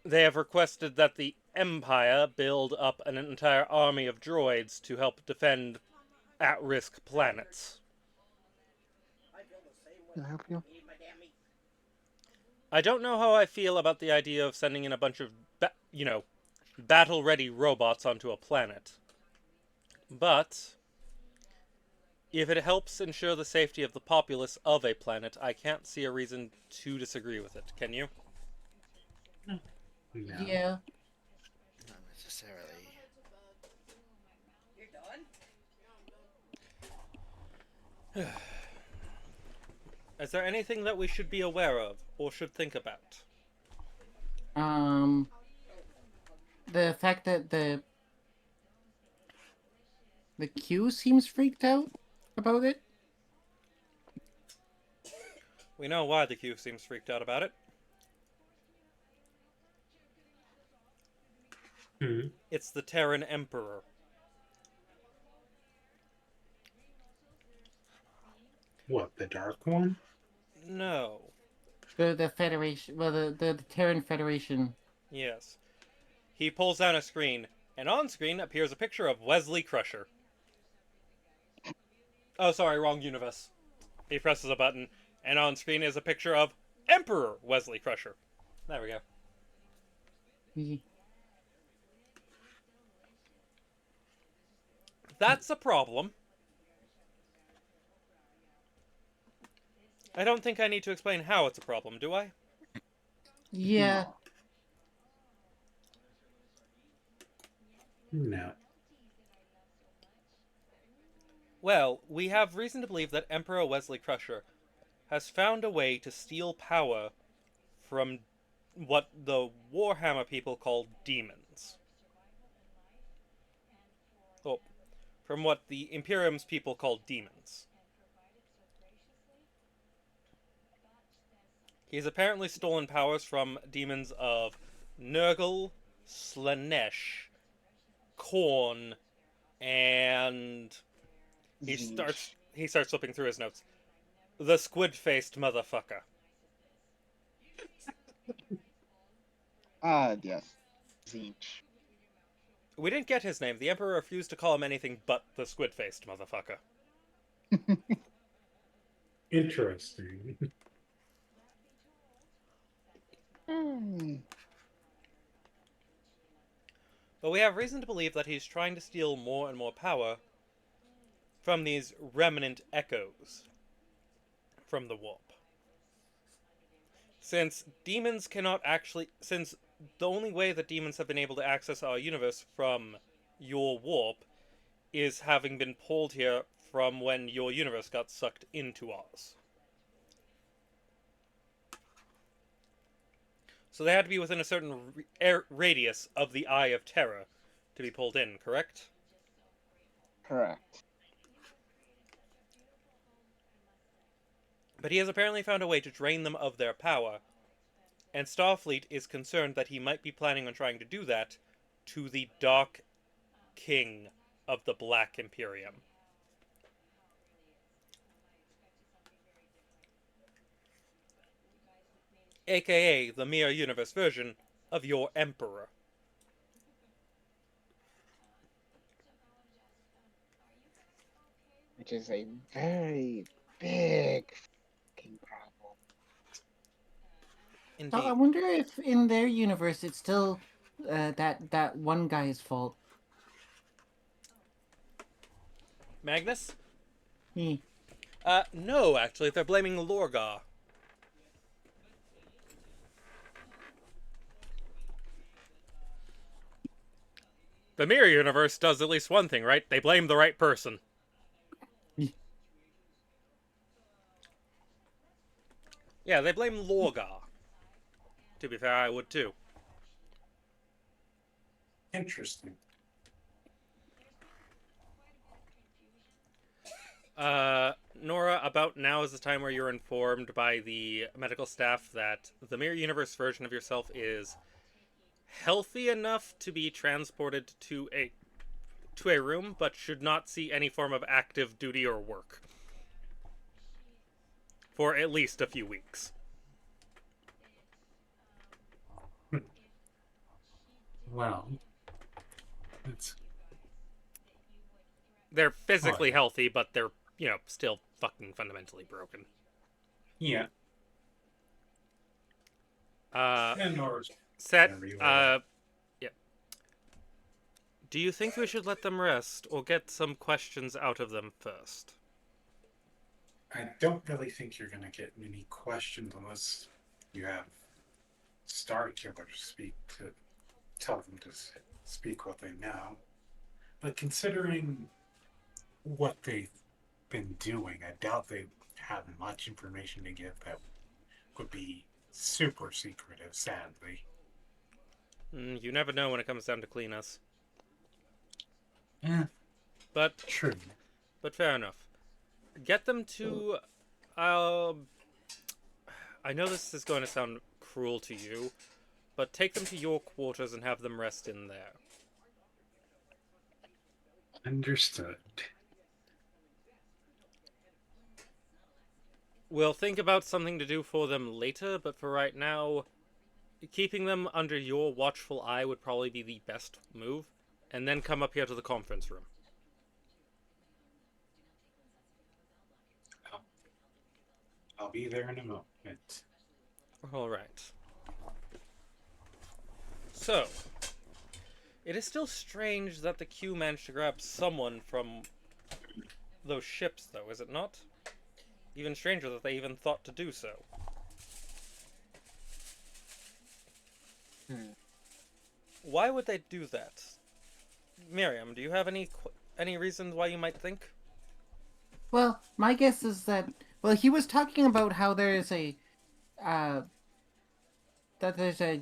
they have requested that the Empire build up an entire army of droids to help defend at-risk planets. I feel the same way. Can I help you? Need my damn meat. I don't know how I feel about the idea of sending in a bunch of, battle-ready robots onto a planet. But if it helps ensure the safety of the populace of a planet, I can't see a reason to disagree with it. Can you? No. Yeah, Not necessarily. You're done? Is there anything that we should be aware of or should think about? um, the fact that the Q seems freaked out about it. We know why the Q seems freaked out about it. Hmm. It's the Terran Emperor. What, the Dark One? No. The Federation, well, the Terran Federation. Yes. He pulls down a screen, and on screen appears a picture of Wesley Crusher. Oh, sorry, wrong universe. He presses a button, and on screen is a picture of Emperor Wesley Crusher. There we go. He- That's a problem. I don't think I need to explain how it's a problem, do I? Yeah, No. Well, we have reason to believe that Emperor Wesley Crusher has found a way to steal power from what the Warhammer people call demons. Oh, from what the Imperium's people call demons. He's apparently stolen powers from demons of Nurgle, Slanesh, Khorne, and Zinch. he starts flipping through his notes. The squid-faced motherfucker. Yes. Zinch. We didn't get his name. The Emperor refused to call him anything but the squid-faced motherfucker. Interesting. But we have reason to believe that he's trying to steal more and more power from these remnant echoes from the warp. Since the only way that demons have been able to access our universe from your warp is having been pulled here from when your universe got sucked into ours. So they had to be within a certain radius of the Eye of Terror to be pulled in, correct? Correct. But he has apparently found a way to drain them of their power, and Starfleet is concerned that he might be planning on trying to do that to the Dark King of the Black Imperium. aka the Mirror Universe version of your Emperor. Which is a very big fucking problem. So I Indeed. wonder if in their universe it's still that one guy's fault. Magnus? Hmm. No, actually, they're blaming Lorgar. The Mirror Universe does at least one thing, right? They blame the right person. Yeah, they blame Lorgar. To be fair, I would too. Interesting. Nora, about now is the time where you're informed by the medical staff that the Mirror Universe version of yourself is healthy enough to be transported to a room, but should not see any form of active duty or work for at least a few weeks. Well, it's They're physically odd. healthy, but they're, still fucking fundamentally broken. Yeah. And Nora's Set, gonna relay that. yeah. Do you think we should let them rest, or get some questions out of them first? I don't really think you're gonna get many questions unless you have Star Killer speak to tell them to speak what they know. But considering what they've been doing, I doubt they have much information to give that would be super secretive, sadly. You never know when it comes down to clean us. Eh, But true. fair enough. Get them to. I know this is going to sound cruel to you, but take them to your quarters and have them rest in there. Understood. We'll think about something to do for them later, but for right now, keeping them under your watchful eye would probably be the best move, and then come up here to the conference room. I'll be there in a moment. Alright. So, it is still strange that the Q managed to grab someone from those ships, though, is it not? Even stranger that they even thought to do so. Why would they do that? Miriam, do you have any reasons why you might think? Well, my guess is that he was talking about how there is a uh that there's a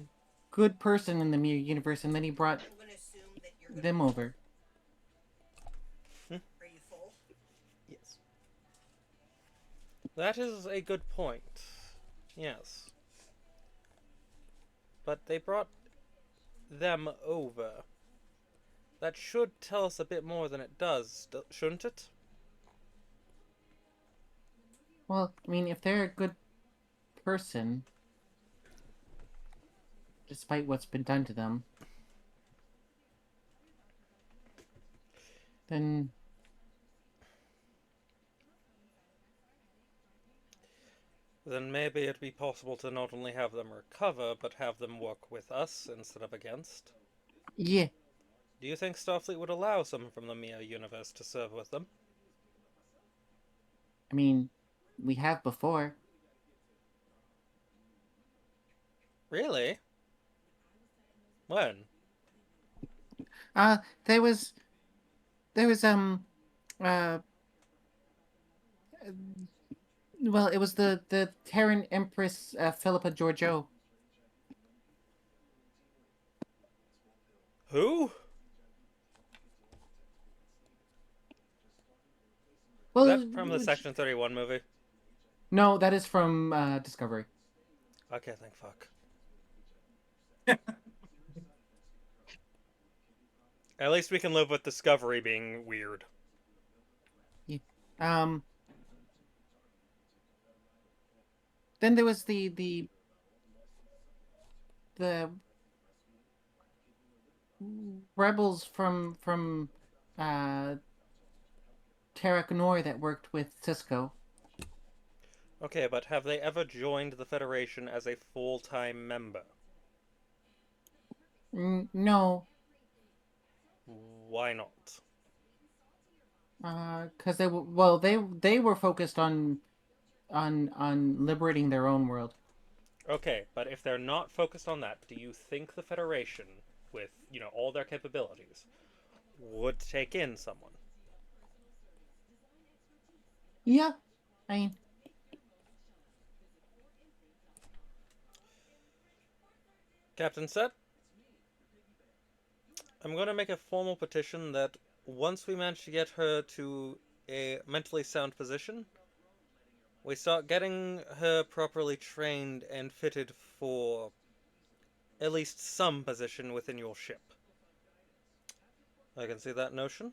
good person in the Mirror Universe, and then he brought I'm gonna assume that you're gonna. them over. Are you full? Yes. That is a good point. Yes. But they brought them over. That should tell us a bit more than it does, shouldn't it? Well, I mean, if they're a good person, despite what's been done to them, then Then maybe it'd be possible to not only have them recover, but have them work with us instead of against. yeah. Do you think Starfleet would allow someone from the Mirror Universe to serve with them? I mean, we have before. Really? When? There was uh well, it was the Terran Empress Philippa Georgiou. Who? Well, Is that from the Section 31 movie? no, that is from Discovery. Okay, thank fuck. At least we can live with Discovery being weird. Yeah. Then there was the the rebels from uh Terra Nor that worked with Cisco. Okay, but have they ever joined the Federation as a full-time member? No, Why not? because they were focused on liberating their own world. Okay, but if they're not focused on that, do you think the Federation, with, all their capabilities, would take in someone? Yeah, I mean, Captain Set, I'm going to make a formal petition that once we manage to get her to a mentally sound position, we start getting her properly trained and fitted for at least some position within your ship. I can see that notion.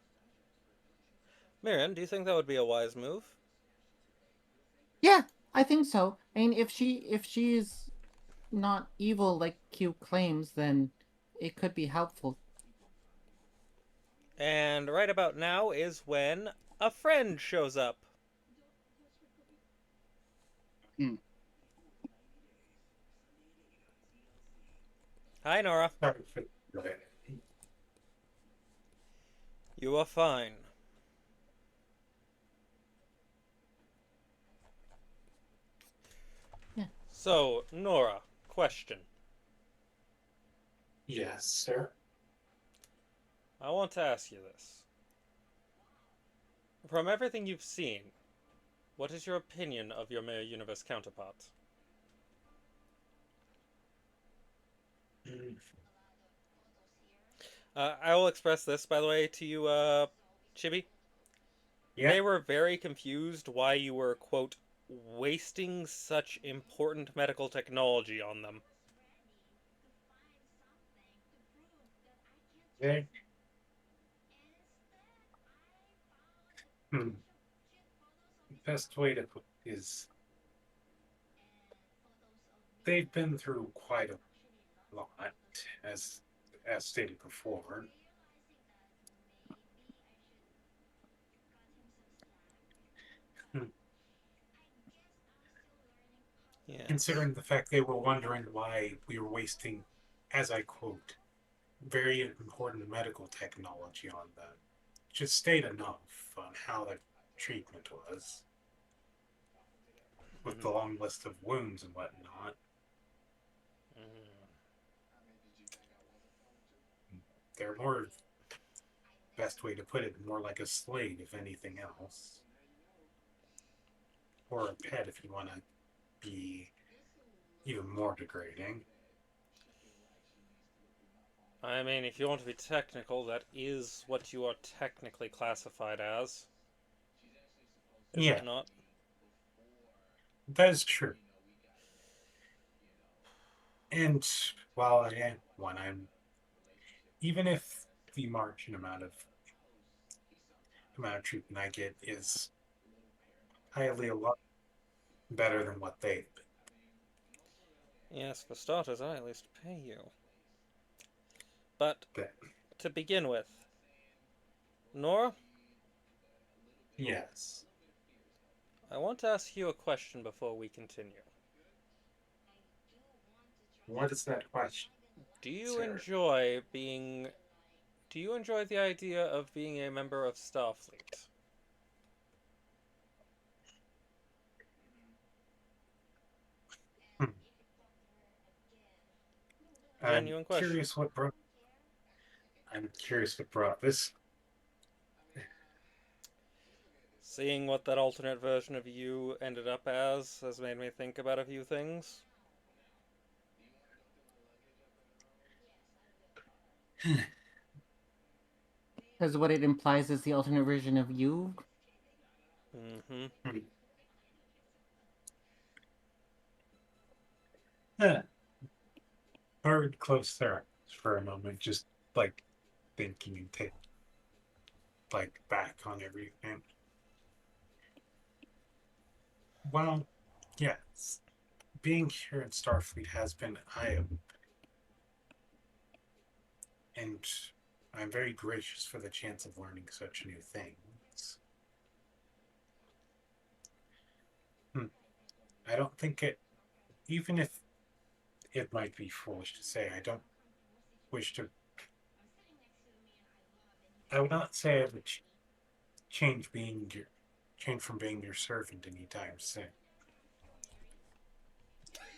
Miriam, do you think that would be a wise move? yeah, I think so. I mean, if she is not evil like Q claims, then it could be helpful. And right about now is when a friend shows up. Hmm. Hi, Nora. Sorry for the delay. You are fine. Yeah. So, Nora, question. Yes, sir. I want to ask you this. From everything you've seen, what is your opinion of your Mirror Universe counterpart? Mm. I will express this, by the way, to you, Chibi. Yeah. They were very confused why you were, quote, wasting such important medical technology on them. They, hmm. Best way to put it is they've been through quite a lot, as stated before. Hmm. Yes. Considering the fact they were wondering why we were wasting, as I quote, very important medical technology on them. Just state enough on how the treatment was, with the long list of wounds and whatnot. They're more, best way to put it, more like a slave, if anything else. Or a pet, if you want to be even more degrading. I mean, if you want to be technical, that is what you are technically classified as. Is Yeah, it not? that is true. And while I am one, I'm even if the margin amount of treatment I get is highly a lot better than what they've Yes, for starters, I at least pay you. But, been. to begin with, Nora, Yes. I want to ask you a question before we continue. What is that question, Do you sir? enjoy being. Do you enjoy the idea of being a member of Starfleet? Hmm. I'm Genuine question. curious what brought. I'm curious what brought this. Seeing what that alternate version of you ended up as has made me think about a few things. Because what it implies is the alternate version of you. Mm-hmm. Yeah. Hard close there for a moment, just like thinking and take like back on everything. Well, yes, being here at Starfleet has been eye and I'm very gracious for the chance of learning such new things. I don't think it, even if it might be foolish to say, I don't wish to. I would not say I would change from being your servant anytime soon.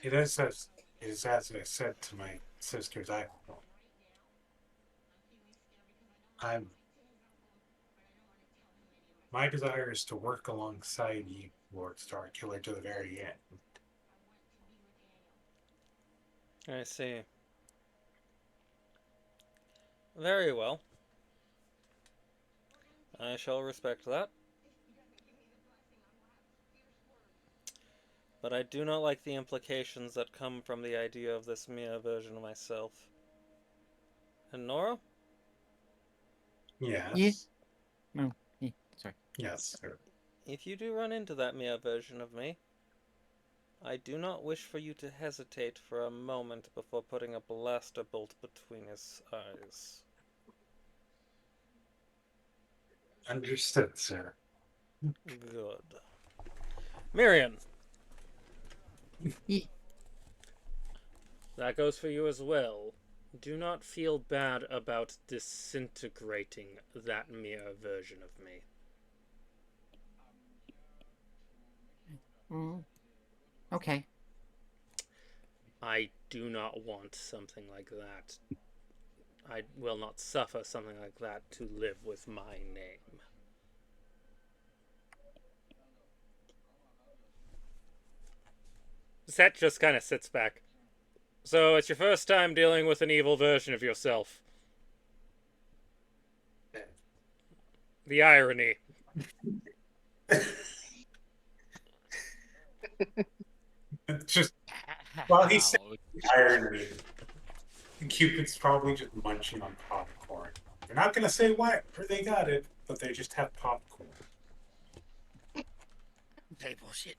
It is as I said to my sisters. I'm my desire is to work alongside you, Lord Starkiller, to the very end. I see. Very well. I shall respect that. But I do not like the implications that come from the idea of this mere version of myself. And Nora? Yeah. Yes. No. Yeah, sorry. Yes, sir. If you do run into that mere version of me, I do not wish for you to hesitate for a moment before putting a blaster bolt between his eyes. Understood, sir. Good. Miriam, Yeah. that goes for you as well. Do not feel bad about disintegrating that mere version of me. Mm. Okay. I do not want something like that. I will not suffer something like that to live with my name. Set just kind of sits back. So it's your first time dealing with an evil version of yourself. The irony. It's just Well, he's Ouch. irony. Cupid's probably just munching on popcorn. They're not gonna say where they got it, but they just have popcorn. Hey, bullshit.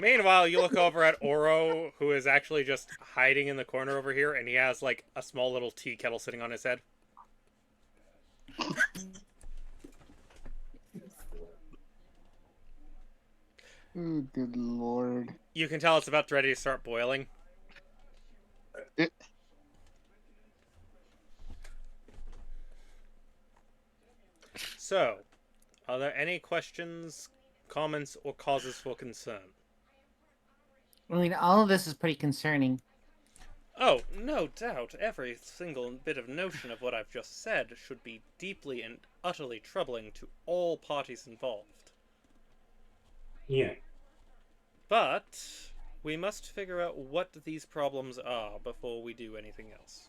Meanwhile, you look over at Oro, who is actually just hiding in the corner over here, and he has like a small little tea kettle sitting on his head. Oh, good lord. You can tell it's about ready to start boiling. It, So, are there any questions, comments, or causes for concern? I mean, all of this is pretty concerning. Oh, no doubt, every single bit of notion of what I've just said should be deeply and utterly troubling to all parties involved. Yeah. But we must figure out what these problems are before we do anything else.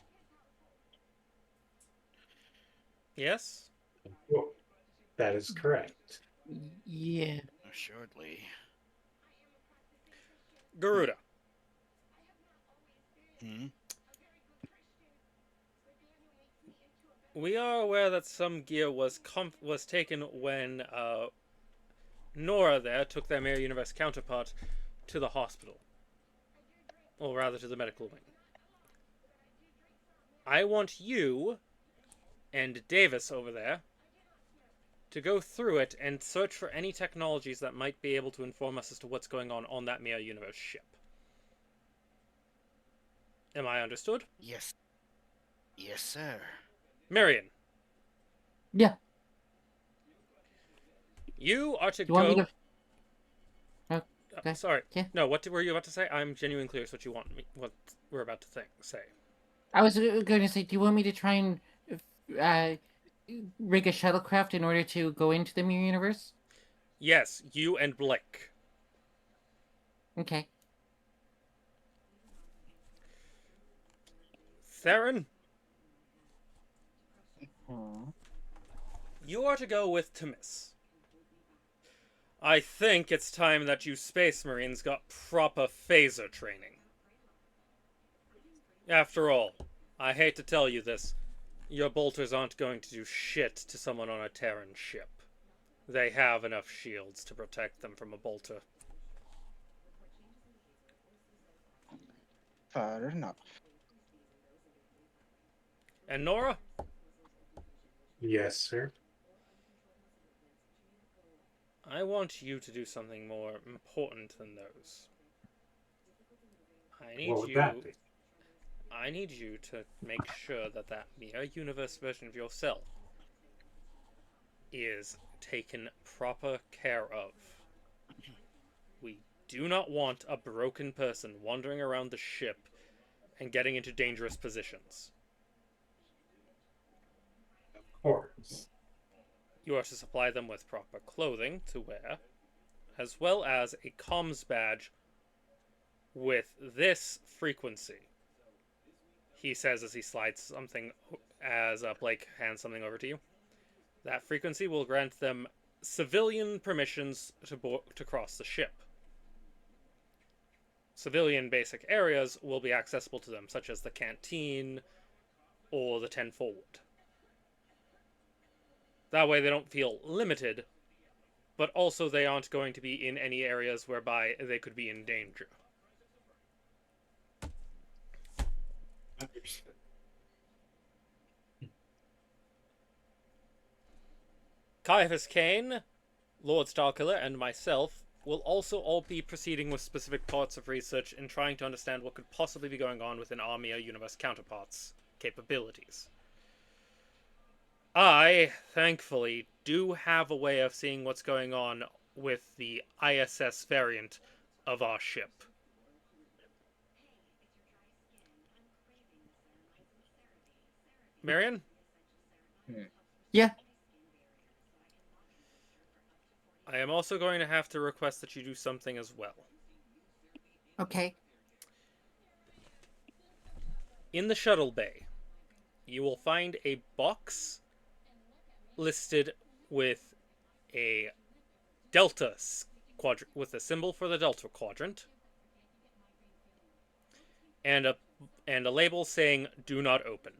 Yes? Well, that is correct. Yeah. Assuredly. Garuda, Hmm? we are aware that some gear was taken when Nora there took their Mirror Universe counterpart to the hospital. Or rather to the medical wing. I want you and Davis over there to go through it and search for any technologies that might be able to inform us as to what's going on that Mirror Universe ship. Am I understood? Yes. Yes, sir. Marion, Yeah. you are to You want me go. to? Okay. Sorry. Yeah. No, what were you about to say? I'm genuinely curious what you want me. What we're about to say. I was going to say, do you want me to try and uh, rig a shuttlecraft in order to go into the mirror universe? Yes, you and Blake. Okay. Theron, hmm. you are to go with Timis. I think it's time that you Space Marines got proper phaser training. After all, I hate to tell you this, your bolters aren't going to do shit to someone on a Terran ship. They have enough shields to protect them from a bolter. Fair enough. And Nora? Yes, sir. I want you to do something more important than those. I need What would that you be? I need you to make sure that that mirror universe version of yourself is taken proper care of. We do not want a broken person wandering around the ship and getting into dangerous positions. Of course. You are to supply them with proper clothing to wear, as well as a comms badge with this frequency. He says as he slides something, as Blake hands something over to you. That frequency will grant them civilian permissions to cross the ship. Civilian basic areas will be accessible to them, such as the canteen or the 10 forward. That way they don't feel limited, but also they aren't going to be in any areas whereby they could be in danger. Understood. Caiaphas Kane, Lord Starkiller, and myself will also all be proceeding with specific parts of research in trying to understand what could possibly be going on within our Mia Universe counterparts' capabilities. I, thankfully, do have a way of seeing what's going on with the ISS variant of our ship. Marion? Yeah. I am also going to have to request that you do something as well. Okay. In the shuttle bay, you will find a box listed with a delta quadrant, with a symbol for the delta quadrant, and a label saying "Do not open."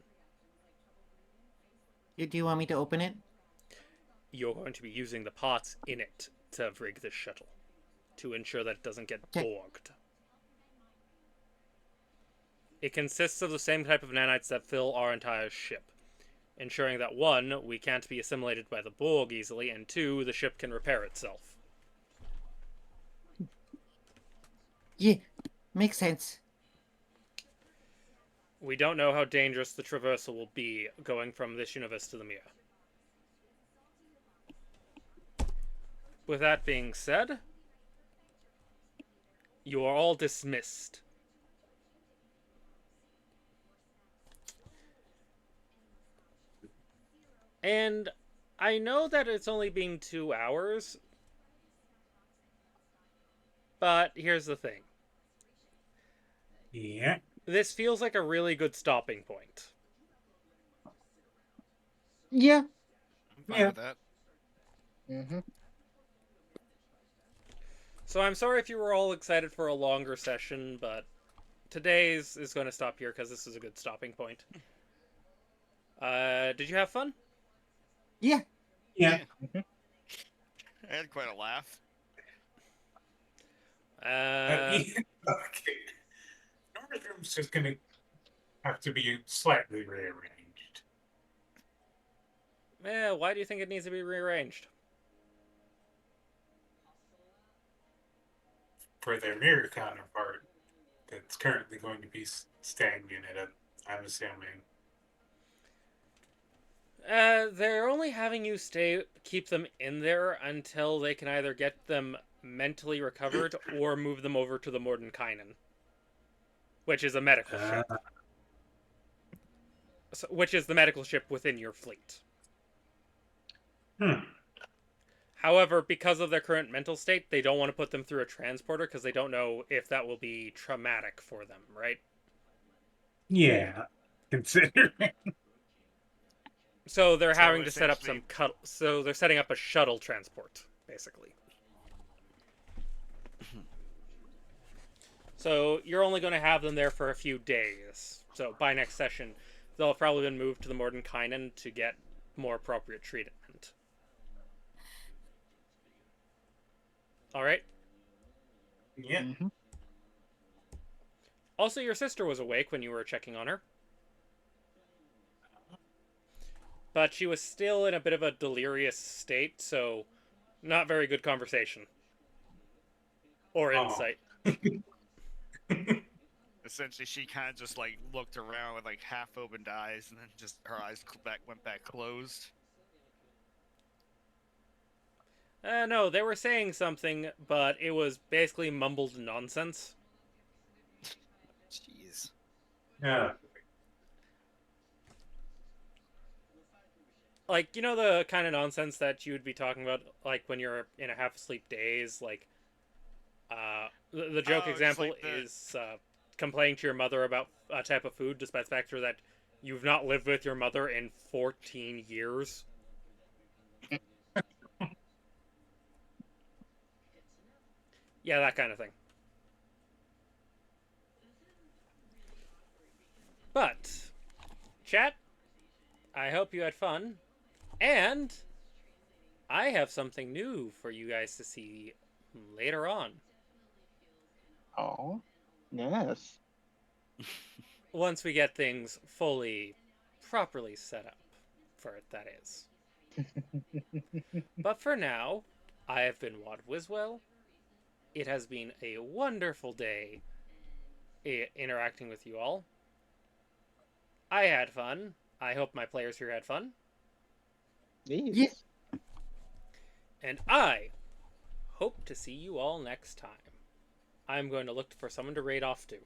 Do you want me to open it? You're going to be using the parts in it to rig this shuttle to ensure that it doesn't get Okay. borged. It consists of the same type of nanites that fill our entire ship, ensuring that 1, we can't be assimilated by the Borg easily, and 2, the ship can repair itself. Yeah. Makes sense. We don't know how dangerous the traversal will be going from this universe to the mirror. With that being said, you are all dismissed. And I know that it's only been 2 hours, but here's the thing. Yeah. This feels like a really good stopping point. Yeah. I'm fine Yeah. with that. Mm-hmm. So I'm sorry if you were all excited for a longer session, but today's is going to stop here because this is a good stopping point. Did you have fun? Yeah. Yeah. Mm-hmm. I had quite a laugh. Okay. North room's just gonna have to be slightly rearranged Why do you think it needs to be rearranged? for their mirror counterpart that's currently going to be staying in it. I'm assuming. They're only having you keep them in there until they can either get them mentally recovered or move them over to the Mordenkainen, which is a medical ship. Which is the medical ship within your fleet. Hmm. However, because of their current mental state, they don't want to put them through a transporter because they don't know if that will be traumatic for them, right? Yeah. Considering. So they're So having to set up essentially- so they're setting up a shuttle transport, basically. So you're only going to have them there for a few days. So by next session, they'll have probably been moved to the Mordenkainen to get more appropriate treatment. All right. Yeah. Mm-hmm. Also, your sister was awake when you were checking on her. but she was still in a bit of a delirious state, so not very good conversation or Oh. insight. Essentially, she kind of just like looked around with like half opened eyes, and then just her eyes went back closed. No, they were saying something, but it was basically mumbled nonsense. Jeez. Yeah. Like, you know the kind of nonsense that you would be talking about, like, when you're in a half-asleep daze, like, the joke Oh, just example like the is complaining to your mother about a type of food, despite the fact that you've not lived with your mother in 14 years. Yeah, that kind of thing. But, chat, I hope you had fun, and I have something new for you guys to see later on. Oh, yes. Once we get things fully, properly set up for it, that is. But for now, I have been Wad Wiswell. It has been a wonderful day interacting with you all. I had fun. I hope my players here had fun. Yes. And I hope to see you all next time. I'm going to look for someone to raid off to.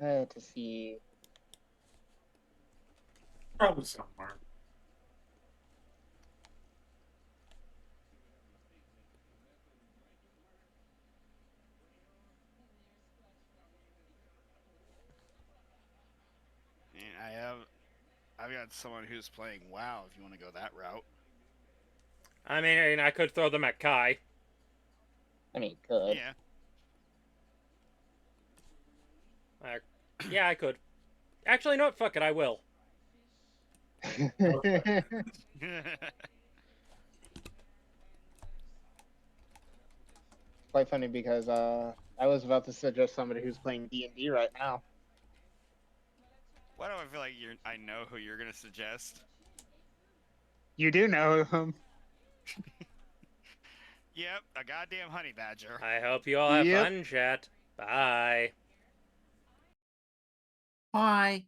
To see. Probably somewhere. And I've got someone who's playing WoW. If you want to go that route. I mean, I could throw them at Kai. I mean, good. Yeah. Yeah, I could. Actually, no, fuck it, I will. Quite funny because I was about to suggest somebody who's playing D&D right now. Why do I feel like I know who you're gonna suggest? You do know him. Yep, a goddamn honey badger. I hope you all have Yep. fun, chat. Bye. Bye.